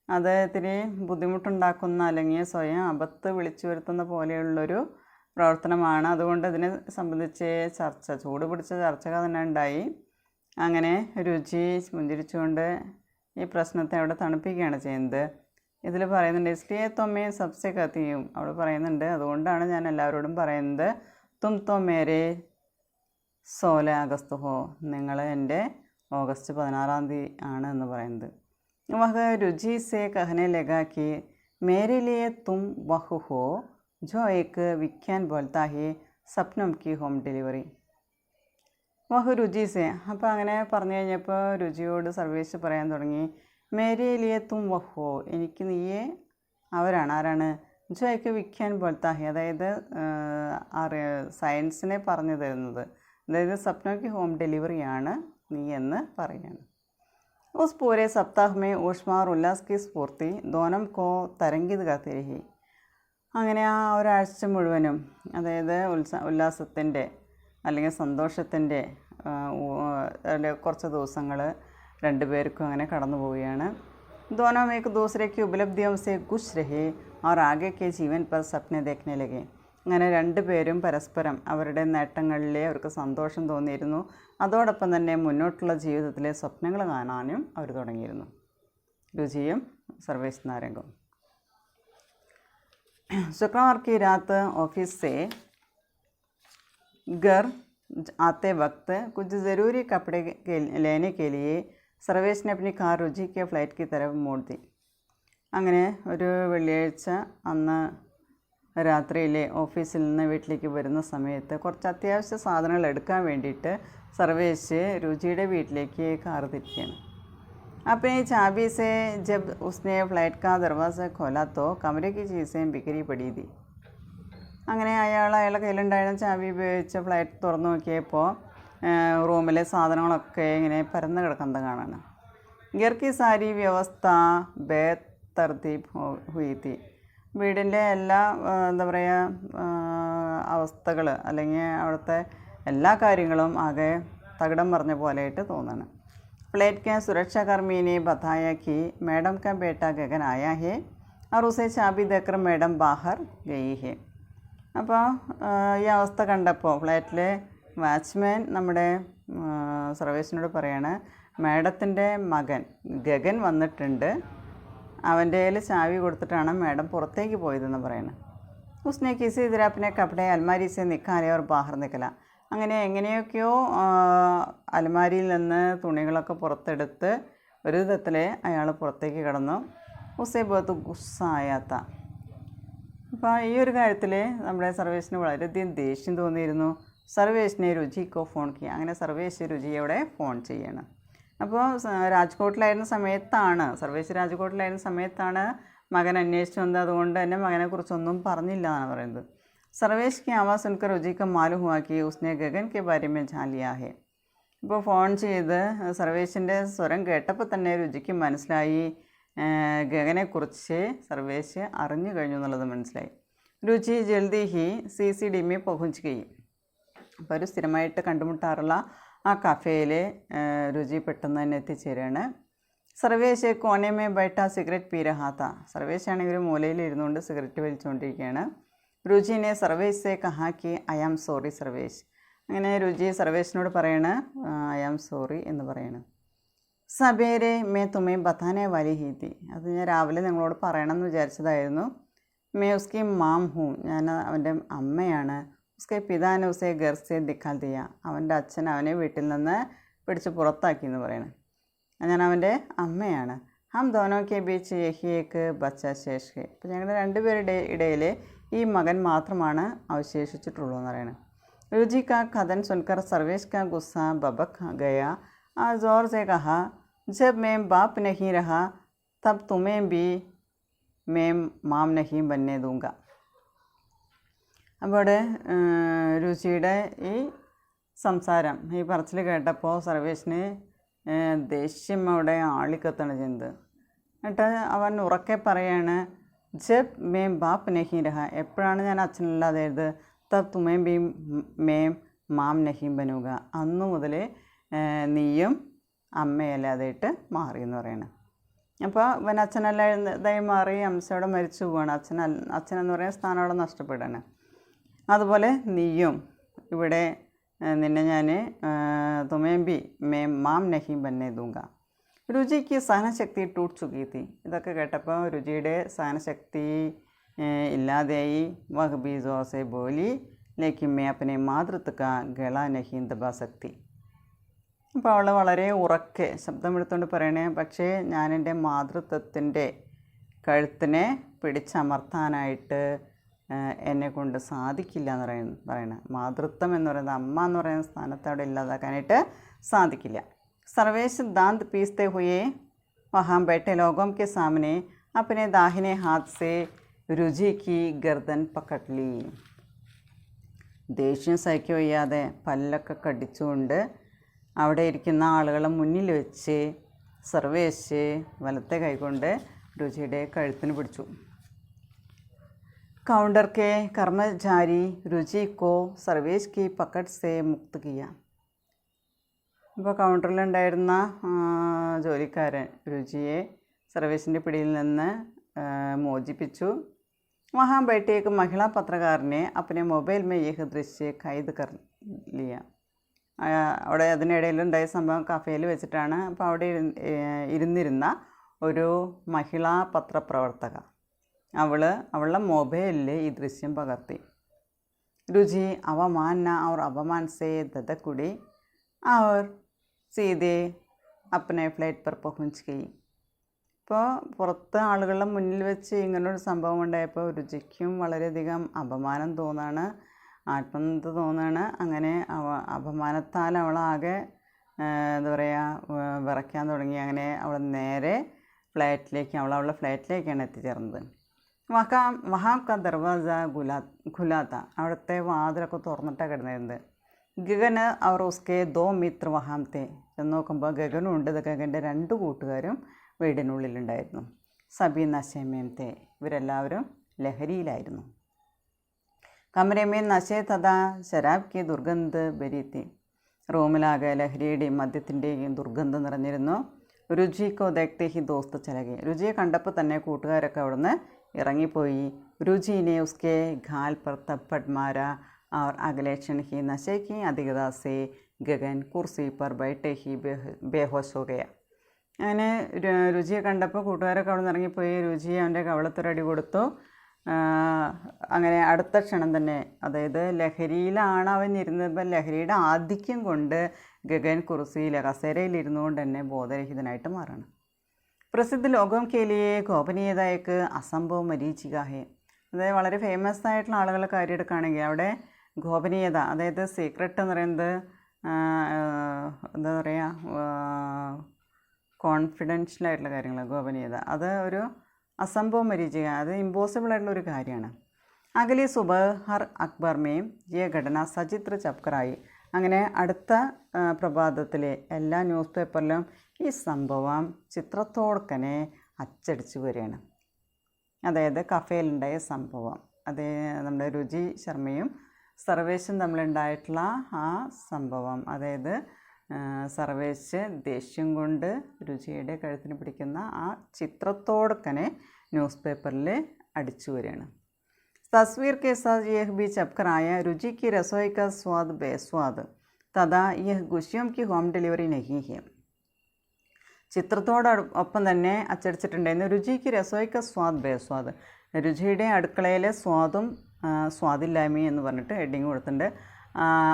S1: അത് ഇത്തിരി ബുദ്ധിമുട്ടുണ്ടാക്കുന്ന അല്ലെങ്കിൽ സ്വയം അബദ്ധ വിളിച്ചു വരുത്തുന്ന പോലെയുള്ളൊരു പ്രവർത്തനമാണ്. അതുകൊണ്ട് ഇതിനെ സംബന്ധിച്ച് ചൂട് പിടിച്ച ചർച്ചകൾ തന്നെ ഉണ്ടായി. അങ്ങനെ രുചി പുഞ്ചിരിച്ചുകൊണ്ട് ഈ പ്രശ്നത്തെ അവിടെ തണുപ്പിക്കുകയാണ് ചെയ്യുന്നത്. ഇതിൽ പറയുന്നുണ്ട് ഇസ്ലിയെ തൊമ്മേ സബ്സെ കത്തിയും, അവിടെ പറയുന്നുണ്ട് അതുകൊണ്ടാണ് ഞാൻ എല്ലാവരോടും പറയുന്നത് തും തോ മേരെ 16 അഗസ്റ്റ് ഹോ, നിങ്ങൾ എൻ്റെ ഓഗസ്റ്റ് 16 ആണ് എന്ന് പറയുന്നത്. वह रुचि से कहने लगा कि मेरे लिए तुम वह हो जो एक विज्ञान बोलता है सपनम की होम डिलीवरी. वह रुचि से, അപ്പോൾ അങ്ങനെ പറഞ്ഞു കഴിഞ്ഞപ്പോൾ രുചിയോട് സർവേഷ് പറയാൻ തുടങ്ങി മേരെ ലിയെ തും വഹ് ഹോ, എനിക്ക് നീയെ അവരാണ്. ആരാണ്? ജോ ഏക്ക് വിജ്ഞാൻ ബോൾത്താ ഹെ, അതായത് സയൻസിനെ പറഞ്ഞു തരുന്നത്, അതായത് സപ്നോക്ക് ഹോം ഡെലിവറിയാണ് നീ എന്ന് പറയുകയാണ്. उस पूरे सप्ताह में ഊഷ്മ और उल्लास की स्फूर्ति दोनों को तरंगित करती रही. അങ്ങനെ ആ ഒരാഴ്ച മുഴുവനും, അതായത് ഉല്ലാസത്തിൻ്റെ അല്ലെങ്കിൽ സന്തോഷത്തിൻ്റെ കുറച്ച് ദിവസങ്ങൾ രണ്ടുപേർക്കും അങ്ങനെ കടന്നു പോവുകയാണ്. दोनों एक दूसरे की उपलब्धियों से खुश रहे और आगे के जीवन पर सपने देखने लगे. അങ്ങനെ രണ്ടുപേരും പരസ്പരം അവരുടെ നേട്ടങ്ങളിലെ അവർക്ക് സന്തോഷം തോന്നിയിരുന്നു. അതോടൊപ്പം തന്നെ മുന്നോട്ടുള്ള ജീവിതത്തിലെ സ്വപ്നങ്ങൾ കാണാനും അവർ തുടങ്ങിയിരുന്നു, രുചിയും സർവേഷ് നാരംഗും. शुक्रवार की रात ऑफिस से घर आते वक्त कुछ ज़रूरी कपड़े लेने के लिए सर्वेश ने अपनी कार रुचि के फ्लाइट की तरफ मोड़ दी. അങ്ങനെ ഒരു വെള്ളിയാഴ്ച അന്ന് രാത്രിയിൽ ഓഫീസിൽ നിന്ന് വീട്ടിലേക്ക് വരുന്ന സമയത്ത് കുറച്ച് അത്യാവശ്യ സാധനങ്ങൾ എടുക്കാൻ വേണ്ടിയിട്ട് സർവേഷ് രുചിയുടെ വീട്ടിലേക്ക് കാർ തിരിക്കുകയാണ്. अपनी चाबी से जब उसने फ्लाइट का दरवाज़ा खोला तो कमरे की चीज़ें बिखरी पड़ी थी. അങ്ങനെ അയാളുടെ കയ്യിലുണ്ടായിരുന്ന ചാബി ഉപയോഗിച്ച് ഫ്ലൈറ്റ് തുറന്നു നോക്കിയപ്പോൾ റൂമിലെ സാധനങ്ങളൊക്കെ ഇങ്ങനെ പരന്ന് കിടക്കുന്നത് കാണാണ്. घर की सारी व्यवस्था बेतरतीब हुई थी. വീടിൻ്റെ എല്ലാ എന്താ പറയുക അവസ്ഥകൾ അല്ലെങ്കിൽ അവിടുത്തെ എല്ലാ കാര്യങ്ങളും ആകെ തകിടം പറഞ്ഞ പോലെയായിട്ട് തോന്നുന്നു. फ्लाइट के सुरक्षाकर्मी ने बताया कि मैडम का बेटा गगन आया है और उसे चाबी देकर मैडम बाहर गई है. അപ്പോൾ ഈ അവസ്ഥ കണ്ടപ്പോൾ ഫ്ലൈറ്റിലെ വാച്ച്മാൻ നമ്മുടെ സർവേഷിനോട് പറയാണ് മാഡത്തിൻ്റെ മകൻ ഗഗൻ വന്നിട്ടുണ്ട്, അവൻ്റെ കയ്യിൽ ചാവി കൊടുത്തിട്ടാണ് മാഡം പുറത്തേക്ക് പോയതെന്ന് പറയുന്നത്. ഉസ്നെ കിസി तरह अपने कपड़े अलमारी से निकाले और बाहर निकला. അങ്ങനെ എങ്ങനെയൊക്കെയോ അലമാരിയിൽ നിന്ന് തുണികളൊക്കെ പുറത്തെടുത്ത് ഒരു വിധത്തിൽ അയാൾ പുറത്തേക്ക് കടന്നു. ഉസേ ബഹുത്ത് ഗുസ്സ ആയാത്ത. അപ്പോൾ ഈ ഒരു കാര്യത്തിൽ നമ്മുടെ സർവേഷിന് വളരെയധികം ദേഷ്യം തോന്നിയിരുന്നു. സർവേഷിനെ രുചിക്കോ ഫോൺ ചെയ്യുക. അങ്ങനെ സർവേഷ് രുചിയോടെ ഫോൺ ചെയ്യണം. അപ്പോൾ രാജ്കോട്ടിലായിരുന്ന സമയത്താണ് രാജ്കോട്ടിലായിരുന്ന സമയത്താണ് മകൻ അന്വേഷിച്ചു വന്നത്. അതുകൊണ്ട് തന്നെ മകനെക്കുറിച്ചൊന്നും പറഞ്ഞില്ല എന്നാണ് പറയുന്നത്. സർവേഷ് की आवाज़ सुनकर रुचि को मालूम हुआ कि उसने गगन के बारे में जान लिया है. ഇപ്പോൾ ഫോൺ ചെയ്ത് സർവേശിൻ്റെ സ്വരം കേട്ടപ്പോൾ തന്നെ രുചിക്ക് മനസ്സിലായി ഗഗനെക്കുറിച്ച് സർവേശ് അറിഞ്ഞു കഴിഞ്ഞു എന്നുള്ളത് മനസ്സിലായി. രുചി ജൽദി ഹി CCD में पहुंच गई. അപ്പോൾ ഒരു സ്ഥിരമായിട്ട് കണ്ടുമുട്ടാറുള്ള ആ കഫേയിൽ രുചി പെട്ടെന്ന് തന്നെ എത്തിച്ചേരുകയാണ്. സർവേശ് കോനമേ ബൈട്ട സിഗരറ്റ് പീ രഹാ താ. സർവേശാണെങ്കിൽ ഒരു മൂലയിൽ ഇരുന്നുകൊണ്ട് സിഗരറ്റ് വലിച്ചുകൊണ്ടിരിക്കുകയാണ്. രുചിനെ സർവേശ് സേ കഹാ കി ഐ ആം സോറി സർവേശ്. അങ്ങനെ രുചി സർവേശിനോട് പറയണ ഐ ആം സോറി എന്ന് പറയണം. സബേരെ മേ തുമേ ബത്താനെ വാലി ഹീ തി. അത് ഞാൻ രാവിലെ നിങ്ങളോട് പറയണമെന്ന് വിചാരിച്ചതായിരുന്നു. May ഉസ്കി ma'am who. ഞാൻ അവൻ്റെ അമ്മയാണ്. ഉസ്കെ പിതാനെ ഉസേ ഗർ സേ ദിഖാൽ ദിയ. അവൻ്റെ അച്ഛൻ അവനെ വീട്ടിൽ നിന്ന് പിടിച്ച് പുറത്താക്കി എന്ന് പറയണം. ഞാൻ അവൻ്റെ അമ്മയാണ്. ഹം ദോനോ കെ ബീച്ച് യഹി ഏക്ക് ബച്ച ശേഷ് ഹെ. അപ്പോൾ ഞങ്ങളുടെ രണ്ടുപേരുടെ ഇടയിൽ ഈ മകൻ മാത്രമാണ് അവശേഷിച്ചിട്ടുള്ളൂ എന്ന് പറയണം. രുചി കാ കഥൻ സുൻകർ സർവേശ് കാ ഗുസ്സ ബബക് ഗയാ. ആ जोर से कहा जब मैं बाप नहीं रहा तब तुम्हें भी मैं माम नहीं बनने दूंगा. അപ്പോൾ രുചിയുടെ ഈ സംസാരം, ഈ പറച്ചിൽ കേട്ടപ്പോൾ സർവേശിന് ദേഷ്യം അവിടെ ആളിക്കത്താണ് ചെയ്യുന്നത്. എന്നിട്ട് അവൻ ഉറക്കെ പറയാണ്, ജബ് മേം ബാപ്പ് നഹീം രഹ. എപ്പോഴാണ് ഞാൻ അച്ഛനല്ലാതായത്? തബ് തുമേം ബി മേം മാം നഹീം ബനുക. അന്നു മുതൽ നീയും അമ്മയല്ലാതായിട്ട് മാറി എന്ന് പറയണം. അപ്പോൾ അവൻ അച്ഛനല്ലാതായി മാറി അംശയോടെ മരിച്ചു പോവാണ്. അച്ഛനെന്ന് പറയുന്ന സ്ഥാനം അവിടെ നഷ്ടപ്പെടുകയാണ്. അതുപോലെ നീയും ഇവിടെ നിന്നെ ഞാൻ തുമേം ബി മേം മാം നഹീം ബന്നെ ദൂങ്ക. രുചിക്ക് സഹനശക്തി ടൂട്ട് ചുക്കി തി. ഇതൊക്കെ കേട്ടപ്പോൾ രുചിയുടെ സഹനശക്തി ഇല്ലാതെയായി. വഹ് ബി ജോസെ ബോലി ലേക്കിൻ മേ അപ്പനെ മാതൃത്വ കാ ഗള നഹീം ദബാ സക്തി. അപ്പോൾ അവൾ വളരെ ഉറക്കെ ശബ്ദമെടുത്തുകൊണ്ട് പറയണേ, പക്ഷേ ഞാൻ എൻ്റെ മാതൃത്വത്തിൻ്റെ കഴുത്തിനെ പിടിച്ചമർത്താനായിട്ട് എന്നെക്കൊണ്ട് സാധിക്കില്ല എന്ന് പറയണേ. മാതൃത്വം എന്ന് പറയുന്നത് അമ്മ എന്ന് പറയുന്ന സ്ഥാനത്ത് അവിടെ ഇല്ലാതാക്കാനായിട്ട് സാധിക്കില്ല. സർവേശ് ദാന്ത് പീസ്ते हुए वहाँ बैठे लोगों के सामने अपने दाहिने हाथ से रुचि की गर्दन पकड़ ली. ദേഷ്യം സഹിക്കുക വയ്യാതെ പല്ലൊക്കെ കടിച്ചുകൊണ്ട് അവിടെ ഇരിക്കുന്ന ആളുകളെ മുന്നിൽ വെച്ച് സർവേശ് വലത്തെ കൈകൊണ്ട് രുചിയുടെ കഴുത്തിന് പിടിച്ചു. काउंटर के कर्मचारी रुचि को सर्वेश की पकड़ से मुक्त किया. അപ്പോൾ കൗണ്ടറിലുണ്ടായിരുന്ന ജോലിക്കാരൻ രുചിയെ സർവേശിൻ്റെ പിടിയിൽ നിന്ന് മോചിപ്പിച്ചു. वहाँ बैठे एक महिला पत्रकार ने अपने मोबाइल में यह दृश्य कैद कर लिया. അവിടെ അതിനിടയിലുണ്ടായ സംഭവം കഫേയിൽ വെച്ചിട്ടാണ്. അപ്പോൾ അവിടെ ഇരുന്നിരുന്ന ഒരു മഹിളാ പത്രപ്രവർത്തക അവളുടെ മൊബൈലിൽ ഈ ദൃശ്യം പകർത്തി. രുചി അവമാന और अपमान से धधक उड़ी और सीधे अपने फ्लाइट पर पहुंच गई. ഇപ്പോൾ പുറത്ത് ആളുകളുടെ മുന്നിൽ വെച്ച് ഇങ്ങനൊരു സംഭവം ഉണ്ടായപ്പോൾ രുചിക്കും വളരെയധികം അപമാനം തോന്നാണ്, ആത്മനിന്ദ തോന്നാണ്. അങ്ങനെ അപമാനത്താൽ അവളാകെ എന്താ പറയുക വിറയ്ക്കാൻ തുടങ്ങി. അങ്ങനെ അവൾ നേരെ അവളുടെ ഫ്ലാറ്റിലേക്കാണ് എത്തിച്ചേർന്നത്. വഹാം കാ ദർവാസ ഖുലാത്ത. അവിടുത്തെ വാതിലൊക്കെ തുറന്നിട്ടാണ് കിടന്നിരുന്നത്. ഗഗന് അവർ ഉസ്കെ ദോ മിത്ര വഹാം തേ. എന്ന് നോക്കുമ്പോൾ ഗഗനും ഉണ്ട്. ഗഗൻ്റെ 2 കൂട്ടുകാരും വീടിനുള്ളിലുണ്ടായിരുന്നു. സബി നശേമേം തേ. ഇവരെല്ലാവരും ലഹരിയിലായിരുന്നു. കമരമേ നശേ തഥാ ശരാബ് കി ദുർഗന്ധ ബരീത്തി. റൂമിലാകെ ലഹരിയുടെയും മദ്യത്തിൻ്റെയും ദുർഗന്ധം നിറഞ്ഞിരുന്നു. രുചിക്കോ ദേഖ്തേ ഹി ദോസ്ത് ചലകെ. രുചിയെ കണ്ടപ്പോൾ തന്നെ കൂട്ടുകാരൊക്കെ അവിടുന്ന് ഇറങ്ങിപ്പോയി. രുചിനെ ഉസ്കെ ഘാൽ പർ തപ്പട് മാര और अगले क्षण ही नशे की अधिकता से गगन कुर्सी पर बैठे ही बेहोश हो गया. അങ്ങനെ രുചിയെ കണ്ടപ്പോൾ കൂട്ടുകാരൊക്കെ അവിടെ നിന്ന് ഇറങ്ങിപ്പോയി. രുചി അവൻ്റെ കവളത്തൊരടി കൊടുത്തു. അങ്ങനെ അടുത്ത ക്ഷണം തന്നെ, അതായത് ലഹരിയിലാണ് അവൻ ഇരുന്നപ്പോൾ ലഹരിയുടെ ആധിക്യം കൊണ്ട് ഗഗൻ കുർസിയിൽ കസേരയിലിരുന്നു കൊണ്ട് തന്നെ ബോധരഹിതനായിട്ട് മാറണം. പ്രസിദ്ധ ലോകം കേലിയെ ഗോപനീയതയ്ക്ക് അസംഭവ മരീചികാഹെ. അതായത് വളരെ ഫേമസ് ആയിട്ടുള്ള ആളുകളെ കാര്യമെടുക്കുകയാണെങ്കിൽ അവിടെ ഗോപനീയത, അതായത് സീക്രട്ട് എന്ന് പറയുന്നത് എന്താ പറയുക, കോൺഫിഡൻഷ്യലായിട്ടുള്ള കാര്യങ്ങൾ, ഗോപനീയത, അത് ഒരു അസംഭവ മരീചിക, അത് ഇമ്പോസിബിൾ ആയിട്ടുള്ളൊരു കാര്യമാണ്. അഗലി സുബഹ് ഹർ അക്ബർ മേം യേ ഘടന സചിത്ര ചപ്കറായി. അങ്ങനെ അടുത്ത പ്രഭാതത്തിൽ എല്ലാ ന്യൂസ് പേപ്പറിലും ഈ സംഭവം ചിത്രത്തോടക്കനെ അച്ചടിച്ച് വരികയാണ്. അതായത് കഫേയിലുണ്ടായ സംഭവം, അത് നമ്മുടെ രുചി ശർമ്മയും സർവേശും തമ്മിലുണ്ടായിട്ടുള്ള ആ സംഭവം, അതായത് സർവേശ് ദേഷ്യം കൊണ്ട് രുചിയുടെ കഴുത്തിന് പിടിക്കുന്ന ആ ചിത്രത്തോടക്കനെ ന്യൂസ് പേപ്പറിൽ അടിച്ചു വരികയാണ്. तस्वीर के साथ यह भी चपकर आया, रुचि की रसोई का स्वाद बेस्वाद तथा यह गुशियों की होम डिलीवरी नहीं है. ചിത്രത്തോടൊപ്പം തന്നെ അച്ചടിച്ചിട്ടുണ്ടായിരുന്നു രുചിക്ക് രസോയ്ക്ക സ്വാദ് ബേസ്വാദ്, രുചിയുടെ അടുക്കളയിലെ സ്വാദും സ്വാദില്ലായ്മയും എന്ന് പറഞ്ഞിട്ട് ഹെഡിങ് കൊടുത്തിട്ടുണ്ട്.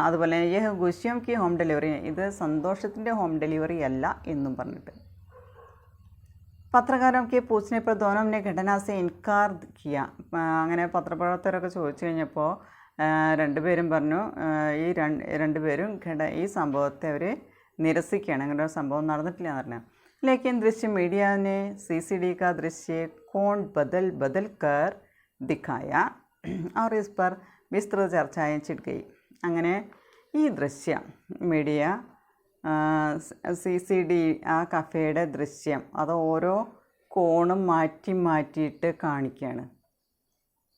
S1: അതുപോലെ യഹ് ഗുഷ്യം കി ഹോം ഡെലിവറി, ഇത് സന്തോഷത്തിൻ്റെ ഹോം ഡെലിവറി അല്ല എന്നും പറഞ്ഞിട്ട്. പത്രകാരം കെ പൂച്ചനെ ഇപ്പോൾ ദോനോനെ ഘടനാസെ ഇൻകാർ കിയ, അങ്ങനെ പത്രപ്രവർത്തകരൊക്കെ ചോദിച്ചു കഴിഞ്ഞപ്പോൾ രണ്ടുപേരും പറഞ്ഞു ഈ രണ്ടുപേരും ഈ സംഭവത്തെ അവർ നിരസിക്കുകയാണ്, അങ്ങനെ ഒരു സംഭവം നടന്നിട്ടില്ല എന്ന് പറഞ്ഞു. लेकिन दृश्य मीडिया ने CCD का दृश्य कौन बदल कर दिखाया और इस पर विस्तृत चर्चाएं छिड़ गई. അങ്ങനെ ഈ ദൃശ്യം മീഡിയ CCD ആ കഫേയുടെ ദൃശ്യം അത് ഓരോ കോണും മാറ്റിയിട്ട് കാണിക്കുകയാണ്.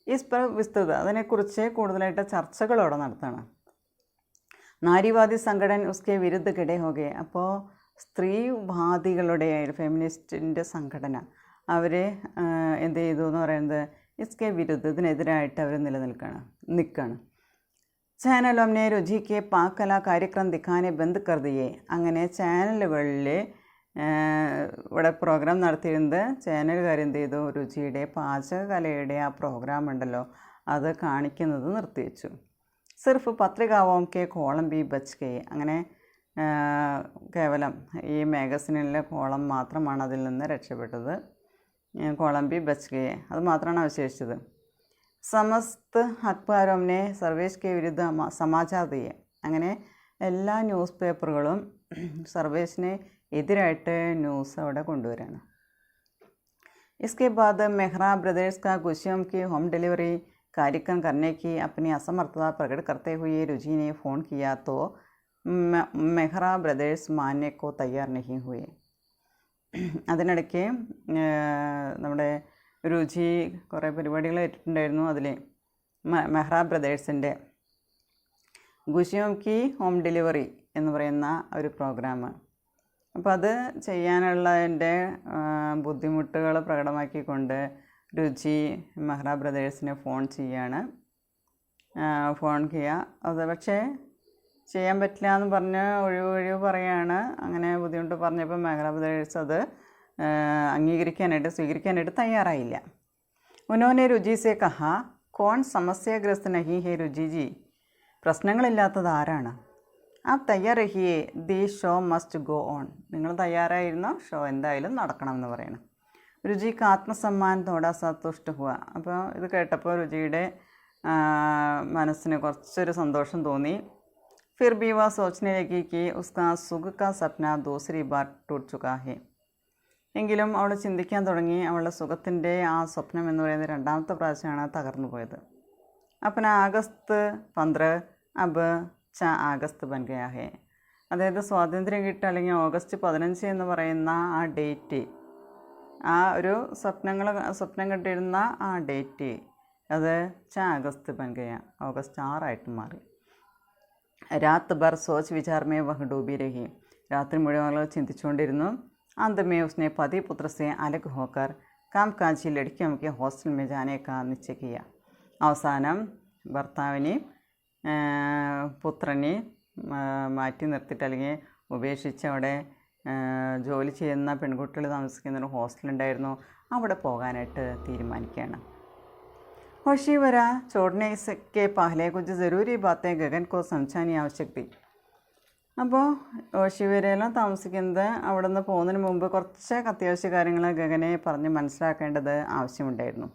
S1: ഇസ് പർ വിസ്തൃത, അതിനെക്കുറിച്ച് കൂടുതലായിട്ട് ചർച്ചകൾ അവിടെ നടത്തുകയാണ്. നാരിവാദി സംഘടന ഉസ്കെ വിരുദ്ധ ഖഡേ ഹോ ഗയെ, അപ്പോൾ സ്ത്രീവാദികളുടെ ഫെമിനിസ്റ്റിൻ്റെ സംഘടന അവർ എന്ത് ചെയ്തു എന്ന് പറയുന്നത് ഇസ്കെ വിരുദ്ധ, ഇതിനെതിരായിട്ട് അവർ നിൽക്കുകയാണ്. ചാനലൊന്നെ രുചിക്ക് പാക്കല കാര്യക്രം ദിഖാനെ ബന്ദ് കർ ദിയേ, അങ്ങനെ ചാനലുകളിൽ ഇവിടെ പ്രോഗ്രാം നടത്തിയിരുന്നത് ചാനലുകാർ എന്ത് ചെയ്തു, രുചിയുടെ പാചകകലയുടെ ആ പ്രോഗ്രാം ഉണ്ടല്ലോ അത് കാണിക്കുന്നത് നിർത്തിവെച്ചു. സിർഫ് പത്രികാവോം കെ കോളം ബി ബച്ച് കെ, അങ്ങനെ കേവലം ഈ മാഗസിനിലെ കോളം മാത്രമാണ് അതിൽ നിന്ന് രക്ഷപ്പെട്ടത്. കോളം ബി ബച്ച് കെ, അത് മാത്രമാണ് അവശേഷിച്ചത്. സമസ്ത് അഖ്ബാരോംനെ സർവേഷ് കെ വിരുദ്ധ സമാചാർ ദിയെ, അങ്ങനെ എല്ലാ ന്യൂസ് പേപ്പറുകളും സർവേഷിന് എതിരായിട്ട് ന്യൂസ് അവിടെ കൊണ്ടുവരികയാണ്. इसके बाद मेहरा ब्रदर्स का गुशियों की होम डिलीवरी कार्यक्रम करने की अपनी असमर्थता प्रकट करते हुए रुचि ने फ़ोन किया तो മെഹ്റ ബ്രദേഴ്സ് മാനേക്കോ തയ്യാർ നഹി ഹുയെ. അതിനിടയ്ക്ക് നമ്മുടെ രുചി കുറേ പരിപാടികൾ ഏറ്റിട്ടുണ്ടായിരുന്നു. അതിൽ മെഹ്റ ബ്രദേഴ്സിൻ്റെ ഗുഷിയോം കി ഹോം ഡെലിവറി എന്ന് പറയുന്ന ഒരു പ്രോഗ്രാം, അപ്പോൾ അത് ചെയ്യാനുള്ളതിൻ്റെ ബുദ്ധിമുട്ടുകൾ പ്രകടമാക്കിക്കൊണ്ട് രുചി മെഹ്റ ബ്രദേഴ്സിനെ ഫോൺ ചെയ്യുകയാണ്. ഫോൺ ചെയ്യുക, അത് പക്ഷേ ചെയ്യാൻ പറ്റില്ല എന്ന് പറഞ്ഞ് ഒഴിവ് പറയുകയാണ്. അങ്ങനെ ബുദ്ധിമുട്ട് പറഞ്ഞപ്പോൾ മെഹ്റ ബ്രദേഴ്സ് അത് സ്വീകരിക്കാനായിട്ട് തയ്യാറായില്ല. ഉന്നോനെ രുചി സെ കഹ കോൺ സമസ്യാഗ്രസ്ത് നഹി ഹേ രുചി ജി, പ്രശ്നങ്ങളില്ലാത്തത് ആരാണ്? ആ തയ്യാറഹിയേ the show must go on, നിങ്ങൾ തയ്യാറായിരുന്നോ, ഷോ എന്തായാലും നടക്കണമെന്ന് പറയണം. രുചിക്ക് ആത്മസമ്മാൻ തോടാ സന്തുഷ്ട ഹുവ, അപ്പോൾ ഇത് കേട്ടപ്പോൾ രുചിയുടെ മനസ്സിന് കുറച്ചൊരു സന്തോഷം തോന്നി. फिर भी वह सोचने लगी कि उसका सुख का सपना दूसरी बार टूट चुका है. എങ്കിലും അവൾ ചിന്തിക്കാൻ തുടങ്ങി, അവളുടെ സുഖത്തിൻ്റെ ആ സ്വപ്നം എന്ന് പറയുന്നത് രണ്ടാമത്തെ പ്രാവശ്യമാണ് തകർന്നു പോയത്. അപ്പം ആഗസ്റ്റ് 15 അബ് ആഗസ്റ്റ് ബൻ ഗയാ ഹേ, അതായത് സ്വാതന്ത്ര്യം കിട്ടുക അല്ലെങ്കിൽ ഓഗസ്റ്റ് 15 എന്ന് പറയുന്ന ആ ഡേറ്റ്, ആ ഒരു സ്വപ്നം കണ്ടിരുന്ന ആ ഡേറ്റ് അത് ആഗസ്റ്റ് ബൻ ഗയാ, ഓഗസ്റ്റ് 6 മാറി. രാത്ത് ഭർ സോച്ച് വിചാർമേ വഹ് ഡൂബി രഹി, രാത്രി മുഴുവൻ ചിന്തിച്ചുകൊണ്ടിരുന്നു. അന്തമേ ഉസ്നെ പതി പുത്രസെ അലഗ് hawker calm കാജി ലടിക്കും K hostel may Jane കാ നിശ്ചയ കിയ, അവസാനം ഭർത്താവിനെയും പുത്രനെയും മാറ്റി നിർത്തിയിട്ട് അല്ലെങ്കിൽ ഉപേക്ഷിച്ച് അവിടെ ജോലി ചെയ്യുന്ന പെൺകുട്ടികൾ താമസിക്കുന്ന ഒരു ഹോസ്റ്റലുണ്ടായിരുന്നു, അവിടെ പോകാനായിട്ട് തീരുമാനിക്കുകയാണ്. होशीवरा छोड़ने के पहले कुछ ज़रूरी बातें गगन को समझानी आवश्यक थी. അപ്പോൾ ഓഷിവരയെല്ലാം താമസിക്കുന്നത് അവിടെ നിന്ന് പോകുന്നതിന് മുമ്പ് കുറച്ച് അത്യാവശ്യ കാര്യങ്ങൾ ഗഗനെ പറഞ്ഞ് മനസ്സിലാക്കേണ്ടത് ആവശ്യമുണ്ടായിരുന്നു.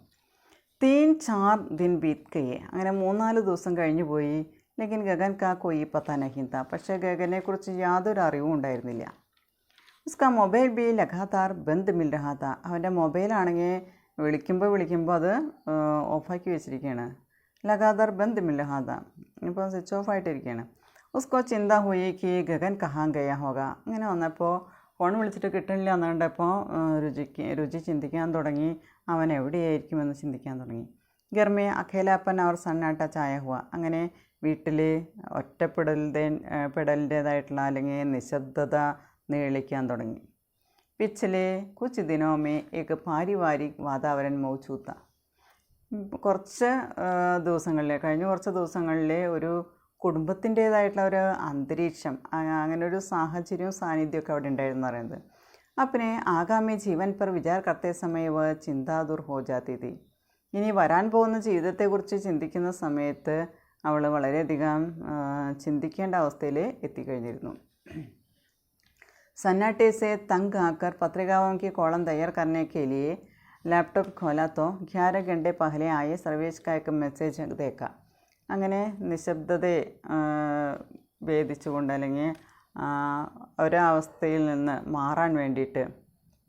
S1: 3-4 ദിൻ ബീത് ഗയെ, അങ്ങനെ 3-4 ദിവസം കഴിഞ്ഞു പോയി. ലേക്കിൻ ഗഗൻ കാ കോയി പത്താ നഹീ താ, പക്ഷേ ഗഗനെക്കുറിച്ച് യാതൊരു അറിവും ഉണ്ടായിരുന്നില്ല. ഉസ്കാ മൊബൈൽ ബി ലഗാതാർ ബന്ദ് മിൽ രഹാ താ, അവൻ്റെ മൊബൈലാണെങ്കിൽ വിളിക്കുമ്പോൾ അത് ഓഫാക്കി വെച്ചിരിക്കുകയാണ്. ലഗാതാർ ബന്ദ് മിൽ രഹാ താ, ഇപ്പോൾ സ്വിച്ച് ഓഫ് ആയിട്ടിരിക്കുകയാണ്. ഉസ്കോ ചിന്ത ഹുയി കി ഗഗൻ കഹാൻ ഗയ ഹോഗ. അങ്ങനെ വന്നപ്പോൾ ഫോൺ വിളിച്ചിട്ട് കിട്ടണില്ല എന്നുകൊണ്ടപ്പോൾ രുചി ചിന്തിക്കാൻ തുടങ്ങി, അവൻ എവിടെയായിരിക്കുമെന്ന് ചിന്തിക്കാൻ തുടങ്ങി. ഗർമേ അഖേലാപ്പൻ അവർ സണ്ണാട്ട ചായ ഹുവ. അങ്ങനെ വീട്ടിൽ പെടലിൻ്റേതായിട്ടുള്ള അല്ലെങ്കിൽ നിശബ്ദത നീളിക്കാൻ തുടങ്ങി. പിछले कुछ दिनों में एक पारिवारिक वातावरण मौजूद था. കഴിഞ്ഞ കുറച്ച് ദിവസങ്ങളിൽ ഒരു കുടുംബത്തിൻ്റേതായിട്ടുള്ള ഒരു അന്തരീക്ഷം, അങ്ങനെ ഒരു സാഹചര്യവും സാന്നിധ്യമൊക്കെ അവിടെ ഉണ്ടായിരുന്നു പറയുന്നത്. अपने आगामी जीवन पर विचार करते समय वह चिंतातुर हो जाती थी. ഇനി വരാൻ പോകുന്ന ജീവിതത്തെക്കുറിച്ച് ചിന്തിക്കുന്ന സമയത്ത് അവൾ വളരെയധികം ചിന്തിക്കേണ്ട അവസ്ഥയിൽ എത്തിക്കഴിഞ്ഞിരുന്നു. सन्नाटे से तंग आकर पत्रिकाओं की कॉलम तैयार करने के लिए लैपटॉप खोला तो 11 घंटे पहले आए सर्वेश का एक മെസ്സേജ് देखा. അങ്ങനെ നിശബ്ദതയെ ഭേദിച്ചുകൊണ്ട് അല്ലെങ്കിൽ ഒരവസ്ഥയിൽ നിന്ന് മാറാൻ വേണ്ടിയിട്ട്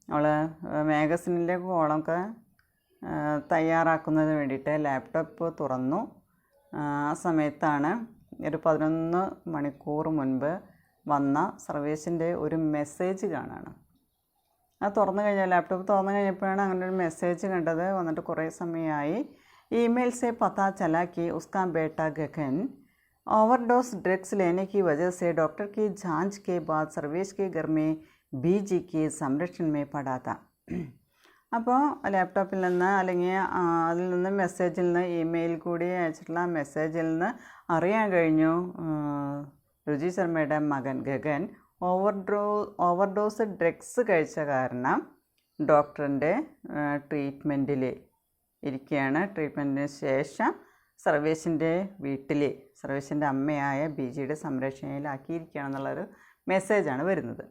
S1: അവൾ മാഗസിനിലെ കോളമൊക്കെ തയ്യാറാക്കുന്നതിന് വേണ്ടിയിട്ട് ലാപ്ടോപ്പ് തുറന്നു. ആ സമയത്താണ് ഒരു 11 മണിക്കൂർ മുൻപ് വന്ന സർവേഷിൻ്റെ ഒരു മെസ്സേജ് കാണാണ്. അത് ലാപ്ടോപ്പ് തുറന്നു കഴിഞ്ഞപ്പോഴാണ് അങ്ങനെ ഒരു മെസ്സേജ് കണ്ടത്. വന്നിട്ട് കുറേ സമയമായി. ईमेल से पता चला कि उसका बेटा गगन ओवरडोज ड्रग्स लेने की वजह से डॉक्टर की जांच के बाद सर्वेश के घर में बीजी के संरक्षण में पड़ा था. അപ്പോൾ ലാപ്ടോപ്പിൽ നിന്ന് അല്ലെങ്കിൽ അതിൽ നിന്ന് മെസ്സേജിൽ നിന്ന് ഇമെയിൽ കൂടി അയച്ചിട്ടുള്ള മെസ്സേജിൽ നിന്ന് അറിയാൻ കഴിഞ്ഞു രുചി ശർമ്മയുടെ മകൻ ഗഗൻ ഓവർഡോസ് ഡ്രഗ്സ് കഴിച്ച കാരണം ഡോക്ടറിൻ്റെ ട്രീറ്റ്മെൻറ്റിൽ ഇരിക്കുകയാണ്. ട്രീറ്റ്മെൻറ്റിന് ശേഷം സർവേഷിൻ്റെ വീട്ടിൽ സർവേഷിൻ്റെ അമ്മയായ ബിജിയുടെ സംരക്ഷണയിലാക്കിയിരിക്കുകയാണെന്നുള്ളൊരു മെസ്സേജാണ് വരുന്നത്.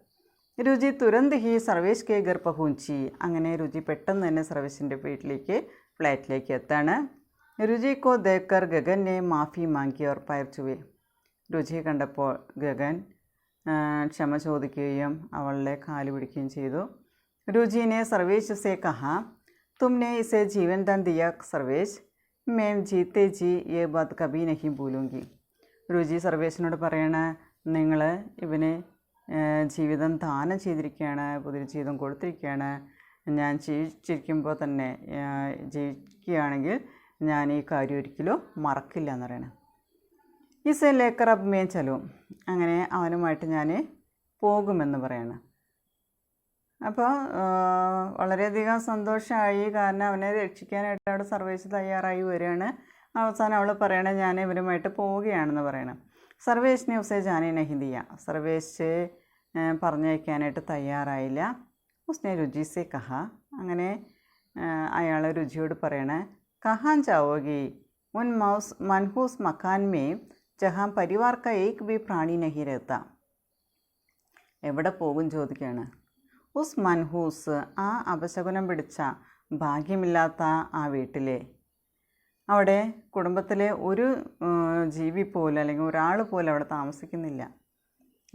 S1: രുചി തുരന്ത് ഹി സർവേഷ് കെ ഘർ പഹുഞ്ചി. അങ്ങനെ രുചി പെട്ടെന്ന് തന്നെ സർവേഷിൻ്റെ വീട്ടിലേക്ക് ഫ്ലാറ്റിലേക്ക് എത്താണ്. രുചി കോ ദേക്കർ ഗഗനെ മാഫി മാങ്കി ഓർ പയർ ചുവേ. രുചിയെ കണ്ടപ്പോൾ ഗഗൻ ക്ഷമ ചോദിക്കുകയും അവളുടെ കാല് പിടിക്കുകയും ചെയ്തു. രുചിനെ സർവേഷ് സെ കഹാ तुमने इसे जीवन दान दिया सर्वेश, मैं जीते जी ये बात कभी नहीं भूलूंगी. രുചി സർവേഷിനോട് പറയണ, നിങ്ങൾ ഇവന് ജീവിതം ദാനം ചെയ്തിരിക്കുകയാണ്, പുതിയ ജീവിതം കൊടുത്തിരിക്കുകയാണ്. ഞാൻ ജീവിച്ചിരിക്കുമ്പോൾ തന്നെ ജീവിക്കുകയാണെങ്കിൽ ഞാൻ ഈ കാര്യം ഒരിക്കലും മറക്കില്ല എന്ന് പറയണം. ഇസെ ലേക്കർ അബ് മേ ചലും. അങ്ങനെ അവനുമായിട്ട് ഞാൻ പോകുമെന്ന് പറയണം. അപ്പോൾ വളരെയധികം സന്തോഷമായി. കാരണം അവനെ രക്ഷിക്കാനായിട്ട് അവിടെ സർവേഷ് തയ്യാറായി വരികയാണ്. അവസാനം അവൾ പറയണേ, ഞാൻ ഇവരുമായിട്ട് പോവുകയാണെന്ന് പറയണം. സർവേഷിനെ ഉസേ ജാനെ നഹി ദിയ. സർവേഷ് പറഞ്ഞയക്കാനായിട്ട് തയ്യാറായില്ല. ഉസ്നെ രുചി സെ കഹ. അങ്ങനെ അയാൾ രുചിയോട് പറയണേ, കഹാൻ ചാവോഗി ഉൻ മൻഹൂസ് മക്കാൻ മേ ജഹാൻ പരിവാർ കാ ഏക് ബി പ്രാണി നഹി രഹത്ത. എവിടെ പോകും ചോദിക്കുകയാണ്. ഉസ് മൻഹൂസ്, ആ അപശകുനം പിടിച്ച ഭാഗ്യമില്ലാത്ത ആ വീട്ടിലെ, അവിടെ കുടുംബത്തിലെ ഒരു ജീവി പോലും അല്ലെങ്കിൽ ഒരാൾ പോലും അവിടെ താമസിക്കുന്നില്ല.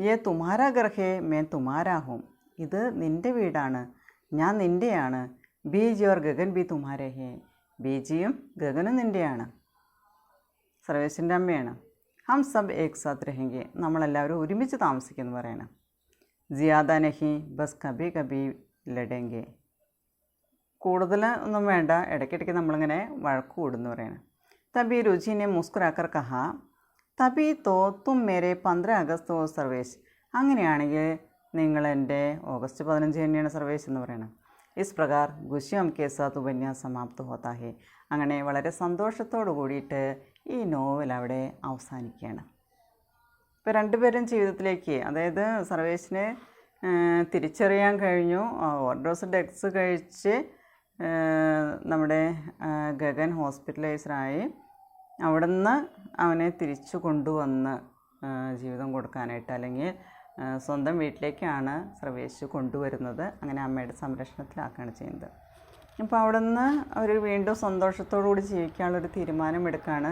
S1: യേ തുമാരാ ഗർഹേ മേ തുമാരാഹും. ഇത് നിൻ്റെ വീടാണ്, ഞാൻ നിൻ്റെയാണ്. ബീജി ഓർ ഗഗൻ ബി തുമാരേ ഹേ. ബീജിയും ഗഗനും നിൻ്റെയാണ്. സർവേഷിൻ്റെ അമ്മയാണ്. ഹം സബ് ഏക് സാത്ത് രഹെങ്കെ. നമ്മളെല്ലാവരും ഒരുമിച്ച് താമസിക്കുമെന്ന് പറയണം. ജിയാദ നഹി ബസ് കബി കബി ലഡെങ്കെ. കൂടുതൽ ഒന്നും വേണ്ട, ഇടയ്ക്കിടയ്ക്ക് നമ്മളിങ്ങനെ വഴക്ക് കൂടുന്നു പറയണം. തബി രുചിനെ മുസ്കുരാക്കർ കഹ തബി തോ തും മേരെ 15 അഗസ്റ്റ് ഓ സർവേഷ്. അങ്ങനെയാണെങ്കിൽ നിങ്ങൾ എൻ്റെ ഓഗസ്റ്റ് 15 തന്നെയാണ് സർവേഷ് എന്ന് പറയണം. ഇസ് പ്രകാർ ഖുശിയം കെ സാത്ത് ഉപന്യാസം സമാപ്ത ഹോത്താ ഹേ. അങ്ങനെ വളരെ സന്തോഷത്തോടു കൂടിയിട്ട് ഈ നോവൽ അവിടെ അവസാനിക്കുകയാണ്. ഇപ്പോൾ രണ്ടുപേരും ജീവിതത്തിലേക്ക്, അതായത് സർവേഷിനെ തിരിച്ചറിയാൻ കഴിഞ്ഞു. ഓവർഡോസ് ഡ്രഗ്സ് കഴിച്ച് നമ്മുടെ ഗഗൻ ഹോസ്പിറ്റലൈസ്ഡായി. അവിടെ നിന്ന് അവനെ തിരിച്ചു കൊണ്ടുവന്ന് ജീവിതം കൊടുക്കാനായിട്ട്, അല്ലെങ്കിൽ സ്വന്തം വീട്ടിലേക്കാണ് സർവേഷ് കൊണ്ടുവരുന്നത്. അങ്ങനെ അമ്മയുടെ സംരക്ഷണത്തിലാക്കുകയാണ് ചെയ്യുന്നത്. അപ്പോൾ അവിടെ നിന്ന് അവർ വീണ്ടും സന്തോഷത്തോടു കൂടി ജീവിക്കാനുള്ളൊരു തീരുമാനമെടുക്കുകയാണ്.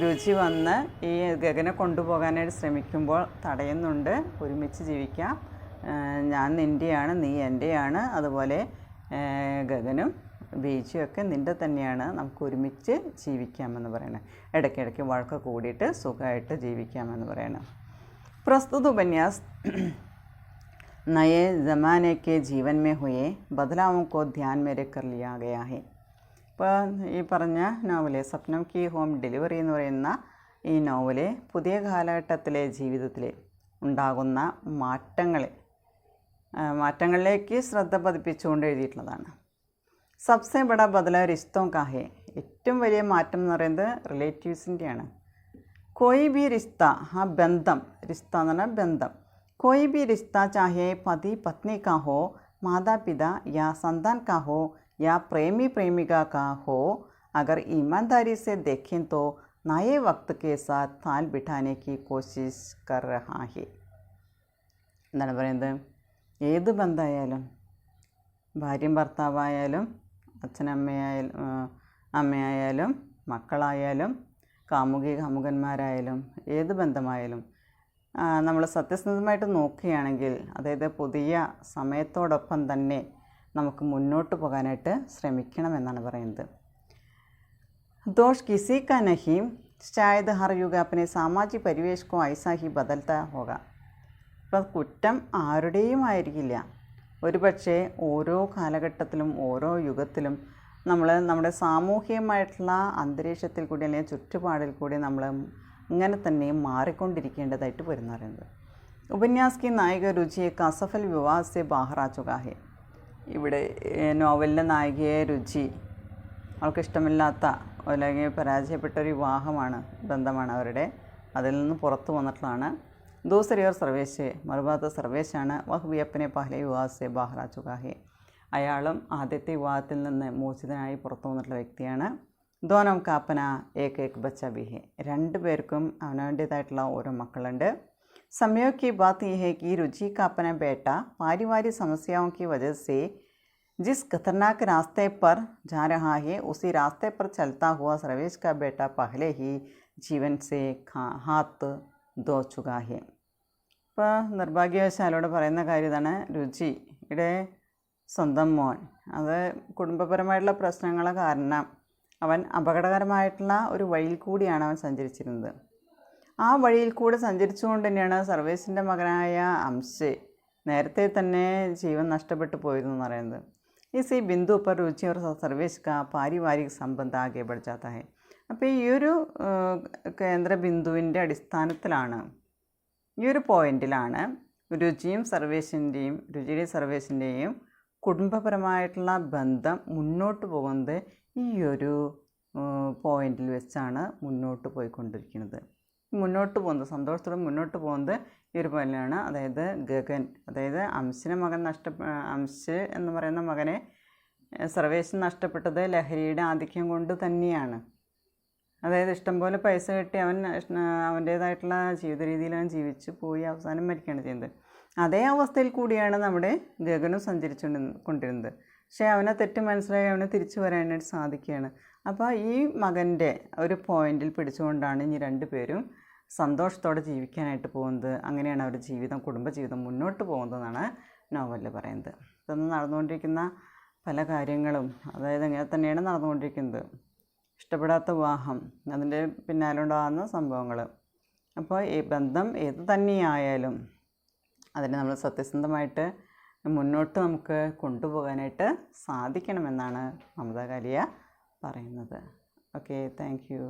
S1: രുചി വന്ന് ഈ ഗഗനെ കൊണ്ടുപോകാനായിട്ട് ശ്രമിക്കുമ്പോൾ തടയുന്നുണ്ട്. ഒരുമിച്ച് ജീവിക്കാം, ഞാൻ നിൻ്റെയാണ്, നീ എൻ്റെയാണ്, അതുപോലെ ഗഗനും ബീജിയൊക്കെ നിൻ്റെ തന്നെയാണ്, നമുക്ക് ഒരുമിച്ച് ജീവിക്കാമെന്ന് പറയണം. ഇടയ്ക്കിടയ്ക്ക് വഴക്ക് കൂടിയിട്ട് സുഖമായിട്ട് ജീവിക്കാമെന്ന് പറയണം. प्रस्तुत उपन्यास नए ज़माने के जीवन में हुए बदलावों को ध्यान में रखकर लिया गया है. ഇപ്പോൾ ഈ പറഞ്ഞ നോവല് സ്വപ്നം കി ഹോം ഡെലിവറി എന്ന് പറയുന്ന ഈ നോവല് പുതിയ കാലഘട്ടത്തിലെ ജീവിതത്തിൽ ഉണ്ടാകുന്ന മാറ്റങ്ങളിലേക്ക് ശ്രദ്ധ പതിപ്പിച്ചുകൊണ്ട് എഴുതിയിട്ടുള്ളതാണ്. സബ്സെ ബഡ ബദല റിശ്തോ കാ ഹെ, ഏറ്റവും വലിയ മാറ്റം എന്ന് പറയുന്നത് റിലേറ്റീവ്സിൻ്റെയാണ്. कोई भी रिश्ता, हाँ बंधम, रिश्ता എന്ന് പറഞ്ഞാൽ ബന്ധം. कोई भी रिश्ता चाहे पति पत्नी का हो, माता पिता या संतान का हो या प्रेमी प्रेमिका का हो, अगर ईमानदारी से देखें तो नए वक्त के साथ ताल बिठाने की कोशिश कर रहा है. എന്താണ് പറയുന്നത്? ഏത് ബന്ധമായാലും, ഭാര്യയും ഭർത്താവായാലും, അമ്മയായാലും മക്കളായാലും കാമുകന്മാരായാലും ഏത് ബന്ധമായാലും നമ്മൾ സത്യസന്ധമായിട്ട് നോക്കുകയാണെങ്കിൽ, അതായത് പുതിയ സമയത്തോടൊപ്പം തന്നെ നമുക്ക് മുന്നോട്ട് പോകാനായിട്ട് ശ്രമിക്കണമെന്നാണ് പറയുന്നത്. दोष किसी का नहीं, शायद हर युग अपने सामाजिक परिवेश को ऐसा ही बदलता होगा. ഇപ്പം കുറ്റം ആരുടെയും ആയിരിക്കില്ല. ഒരുപക്ഷെ ഓരോ കാലഘട്ടത്തിലും ഓരോ യുഗത്തിലും നമ്മൾ നമ്മുടെ സാമൂഹികമായിട്ടുള്ള അന്തരീക്ഷത്തിൽ കൂടി അല്ലെങ്കിൽ ചുറ്റുപാടിൽ കൂടി നമ്മൾ ഇങ്ങനെ തന്നെ മാറിക്കൊണ്ടിരിക്കേണ്ടതായിട്ട് വരുന്ന പറയുന്നത്. ഉപന്യാസ് കി നായിക രുചി एक असफल विवाह से बाहर आ चुका है. ഇവിടെ നോവലിലെ നായികയെ രുചി അവൾക്ക് ഇഷ്ടമില്ലാത്ത അല്ലെങ്കിൽ പരാജയപ്പെട്ടൊരു ബന്ധമാണ് അവരുടെ, അതിൽ നിന്ന് പുറത്തു വന്നിട്ടുള്ളതാണ്. दूसरी ओर सर्वेश, മറുഭാഗത്ത് സർവേശാണ്. വഹ് ബി അപ്പനെ പഹലെ വിവാഹ സെ ബാഹർ ആ ചുകാ ഹെ, അയാളും ആദ്യത്തെ വിവാഹത്തിൽ നിന്ന് മോചിതനായി പുറത്തു വന്നിട്ടുള്ള വ്യക്തിയാണ്. ദോനം കാപ്പന ഏക് ബച്ച ബി ഹെ, രണ്ടുപേർക്കും അവനവൻ്റേതായിട്ടുള്ള ഓരോ മക്കളുണ്ട്. സമയോ की बात यह है कि रुचि का अपना बेटा पारिवारिक समस्याओं की वजह से जिस खतरनाक रास्ते पर जा रहा है, उसी रास्ते पर चलता हुआ सर्वेश का बेटा पहले ही जीवन से हाथ धो चुका है. ഇപ്പോൾ നിർഭാഗ്യവശാലോട് പറയുന്ന കാര്യം ഇതാണ്. രുചിയുടെ സ്വന്തം മോൻ, അത് കുടുംബപരമായിട്ടുള്ള പ്രശ്നങ്ങൾ കാരണം അവൻ അപകടകരമായിട്ടുള്ള ഒരു വഴിയിൽ കൂടിയാണ് അവൻ സഞ്ചരിച്ചിരുന്നത്. ആ വഴിയിൽ കൂടെ സഞ്ചരിച്ചുകൊണ്ട് തന്നെയാണ് സർവേസിൻ്റെ മകനായ അംശ് നേരത്തെ തന്നെ ജീവൻ നഷ്ടപ്പെട്ടു പോയിരുന്നു എന്ന് പറയുന്നത്. ഇസ് ഈ ബിന്ദു पर रुचि और सर्वेश का पारिवारिक संबंध आगे बढ़ जाता है. അപ്പോൾ ഈ ഒരു കേന്ദ്ര ബിന്ദുവിൻ്റെ അടിസ്ഥാനത്തിലാണ്, ഈ ഒരു പോയിന്റിലാണ് രുചിയുടെയും സർവേഷിൻ്റെയും കുടുംബപരമായിട്ടുള്ള ബന്ധം മുന്നോട്ട് പോകുന്നത്. ഈ ഒരു പോയിന്റിൽ വെച്ചാണ് മുന്നോട്ട് പോയിക്കൊണ്ടിരിക്കുന്നത്. സന്തോഷത്തോടെ മുന്നോട്ട് പോകുന്നത് ഈ ഒരു പോയിന്റിലാണ്. അതായത് ഗഗൻ, അതായത് അംശ് എന്ന് പറയുന്ന മകനെ സർവേഷൻ നഷ്ടപ്പെട്ടത് ലഹരിയുടെ ആധിക്യം കൊണ്ട് തന്നെയാണ്. അതായത് ഇഷ്ടംപോലെ പൈസ കിട്ടി അവൻ്റേതായിട്ടുള്ള ജീവിത രീതിയിൽ അവൻ ജീവിച്ച് പോയി അവസാനം മരിക്കുകയാണ് ചെയ്യുന്നത്. അതേ അവസ്ഥയിൽ കൂടിയാണ് നമ്മുടെ ഗഗനും കൊണ്ടിരുന്നത്. പക്ഷേ അവനെ തെറ്റ് മനസ്സിലായി അവനെ തിരിച്ചു വരാനായിട്ട് സാധിക്കുകയാണ്. അപ്പോൾ ഈ മകൻ്റെ ഒരു പോയിന്റിൽ പിടിച്ചുകൊണ്ടാണ് ഇനി രണ്ടുപേരും സന്തോഷത്തോടെ ജീവിക്കാനായിട്ട് പോകുന്നത്. അങ്ങനെയാണ് അവരുടെ കുടുംബജീവിതം മുന്നോട്ട് പോകുന്നതെന്നാണ് നോവലിൽ പറയുന്നത്. ഇതൊന്ന് നടന്നുകൊണ്ടിരിക്കുന്ന പല കാര്യങ്ങളും, അതായത് ഇങ്ങനെ തന്നെയാണ് നടന്നുകൊണ്ടിരിക്കുന്നത്. ഇഷ്ടപ്പെടാത്ത വിവാഹം, അതിൻ്റെ പിന്നാലുണ്ടാകുന്ന സംഭവങ്ങൾ. അപ്പോൾ ഈ ബന്ധം ഏത് തന്നെയായാലും അതിനെ നമ്മൾ സത്യസന്ധമായിട്ട് മുന്നോട്ട് നമുക്ക് കൊണ്ടുപോകാനായിട്ട് സാധിക്കണമെന്നാണ് മമത കാലിയ പറയുന്നത്. Okay, thank you.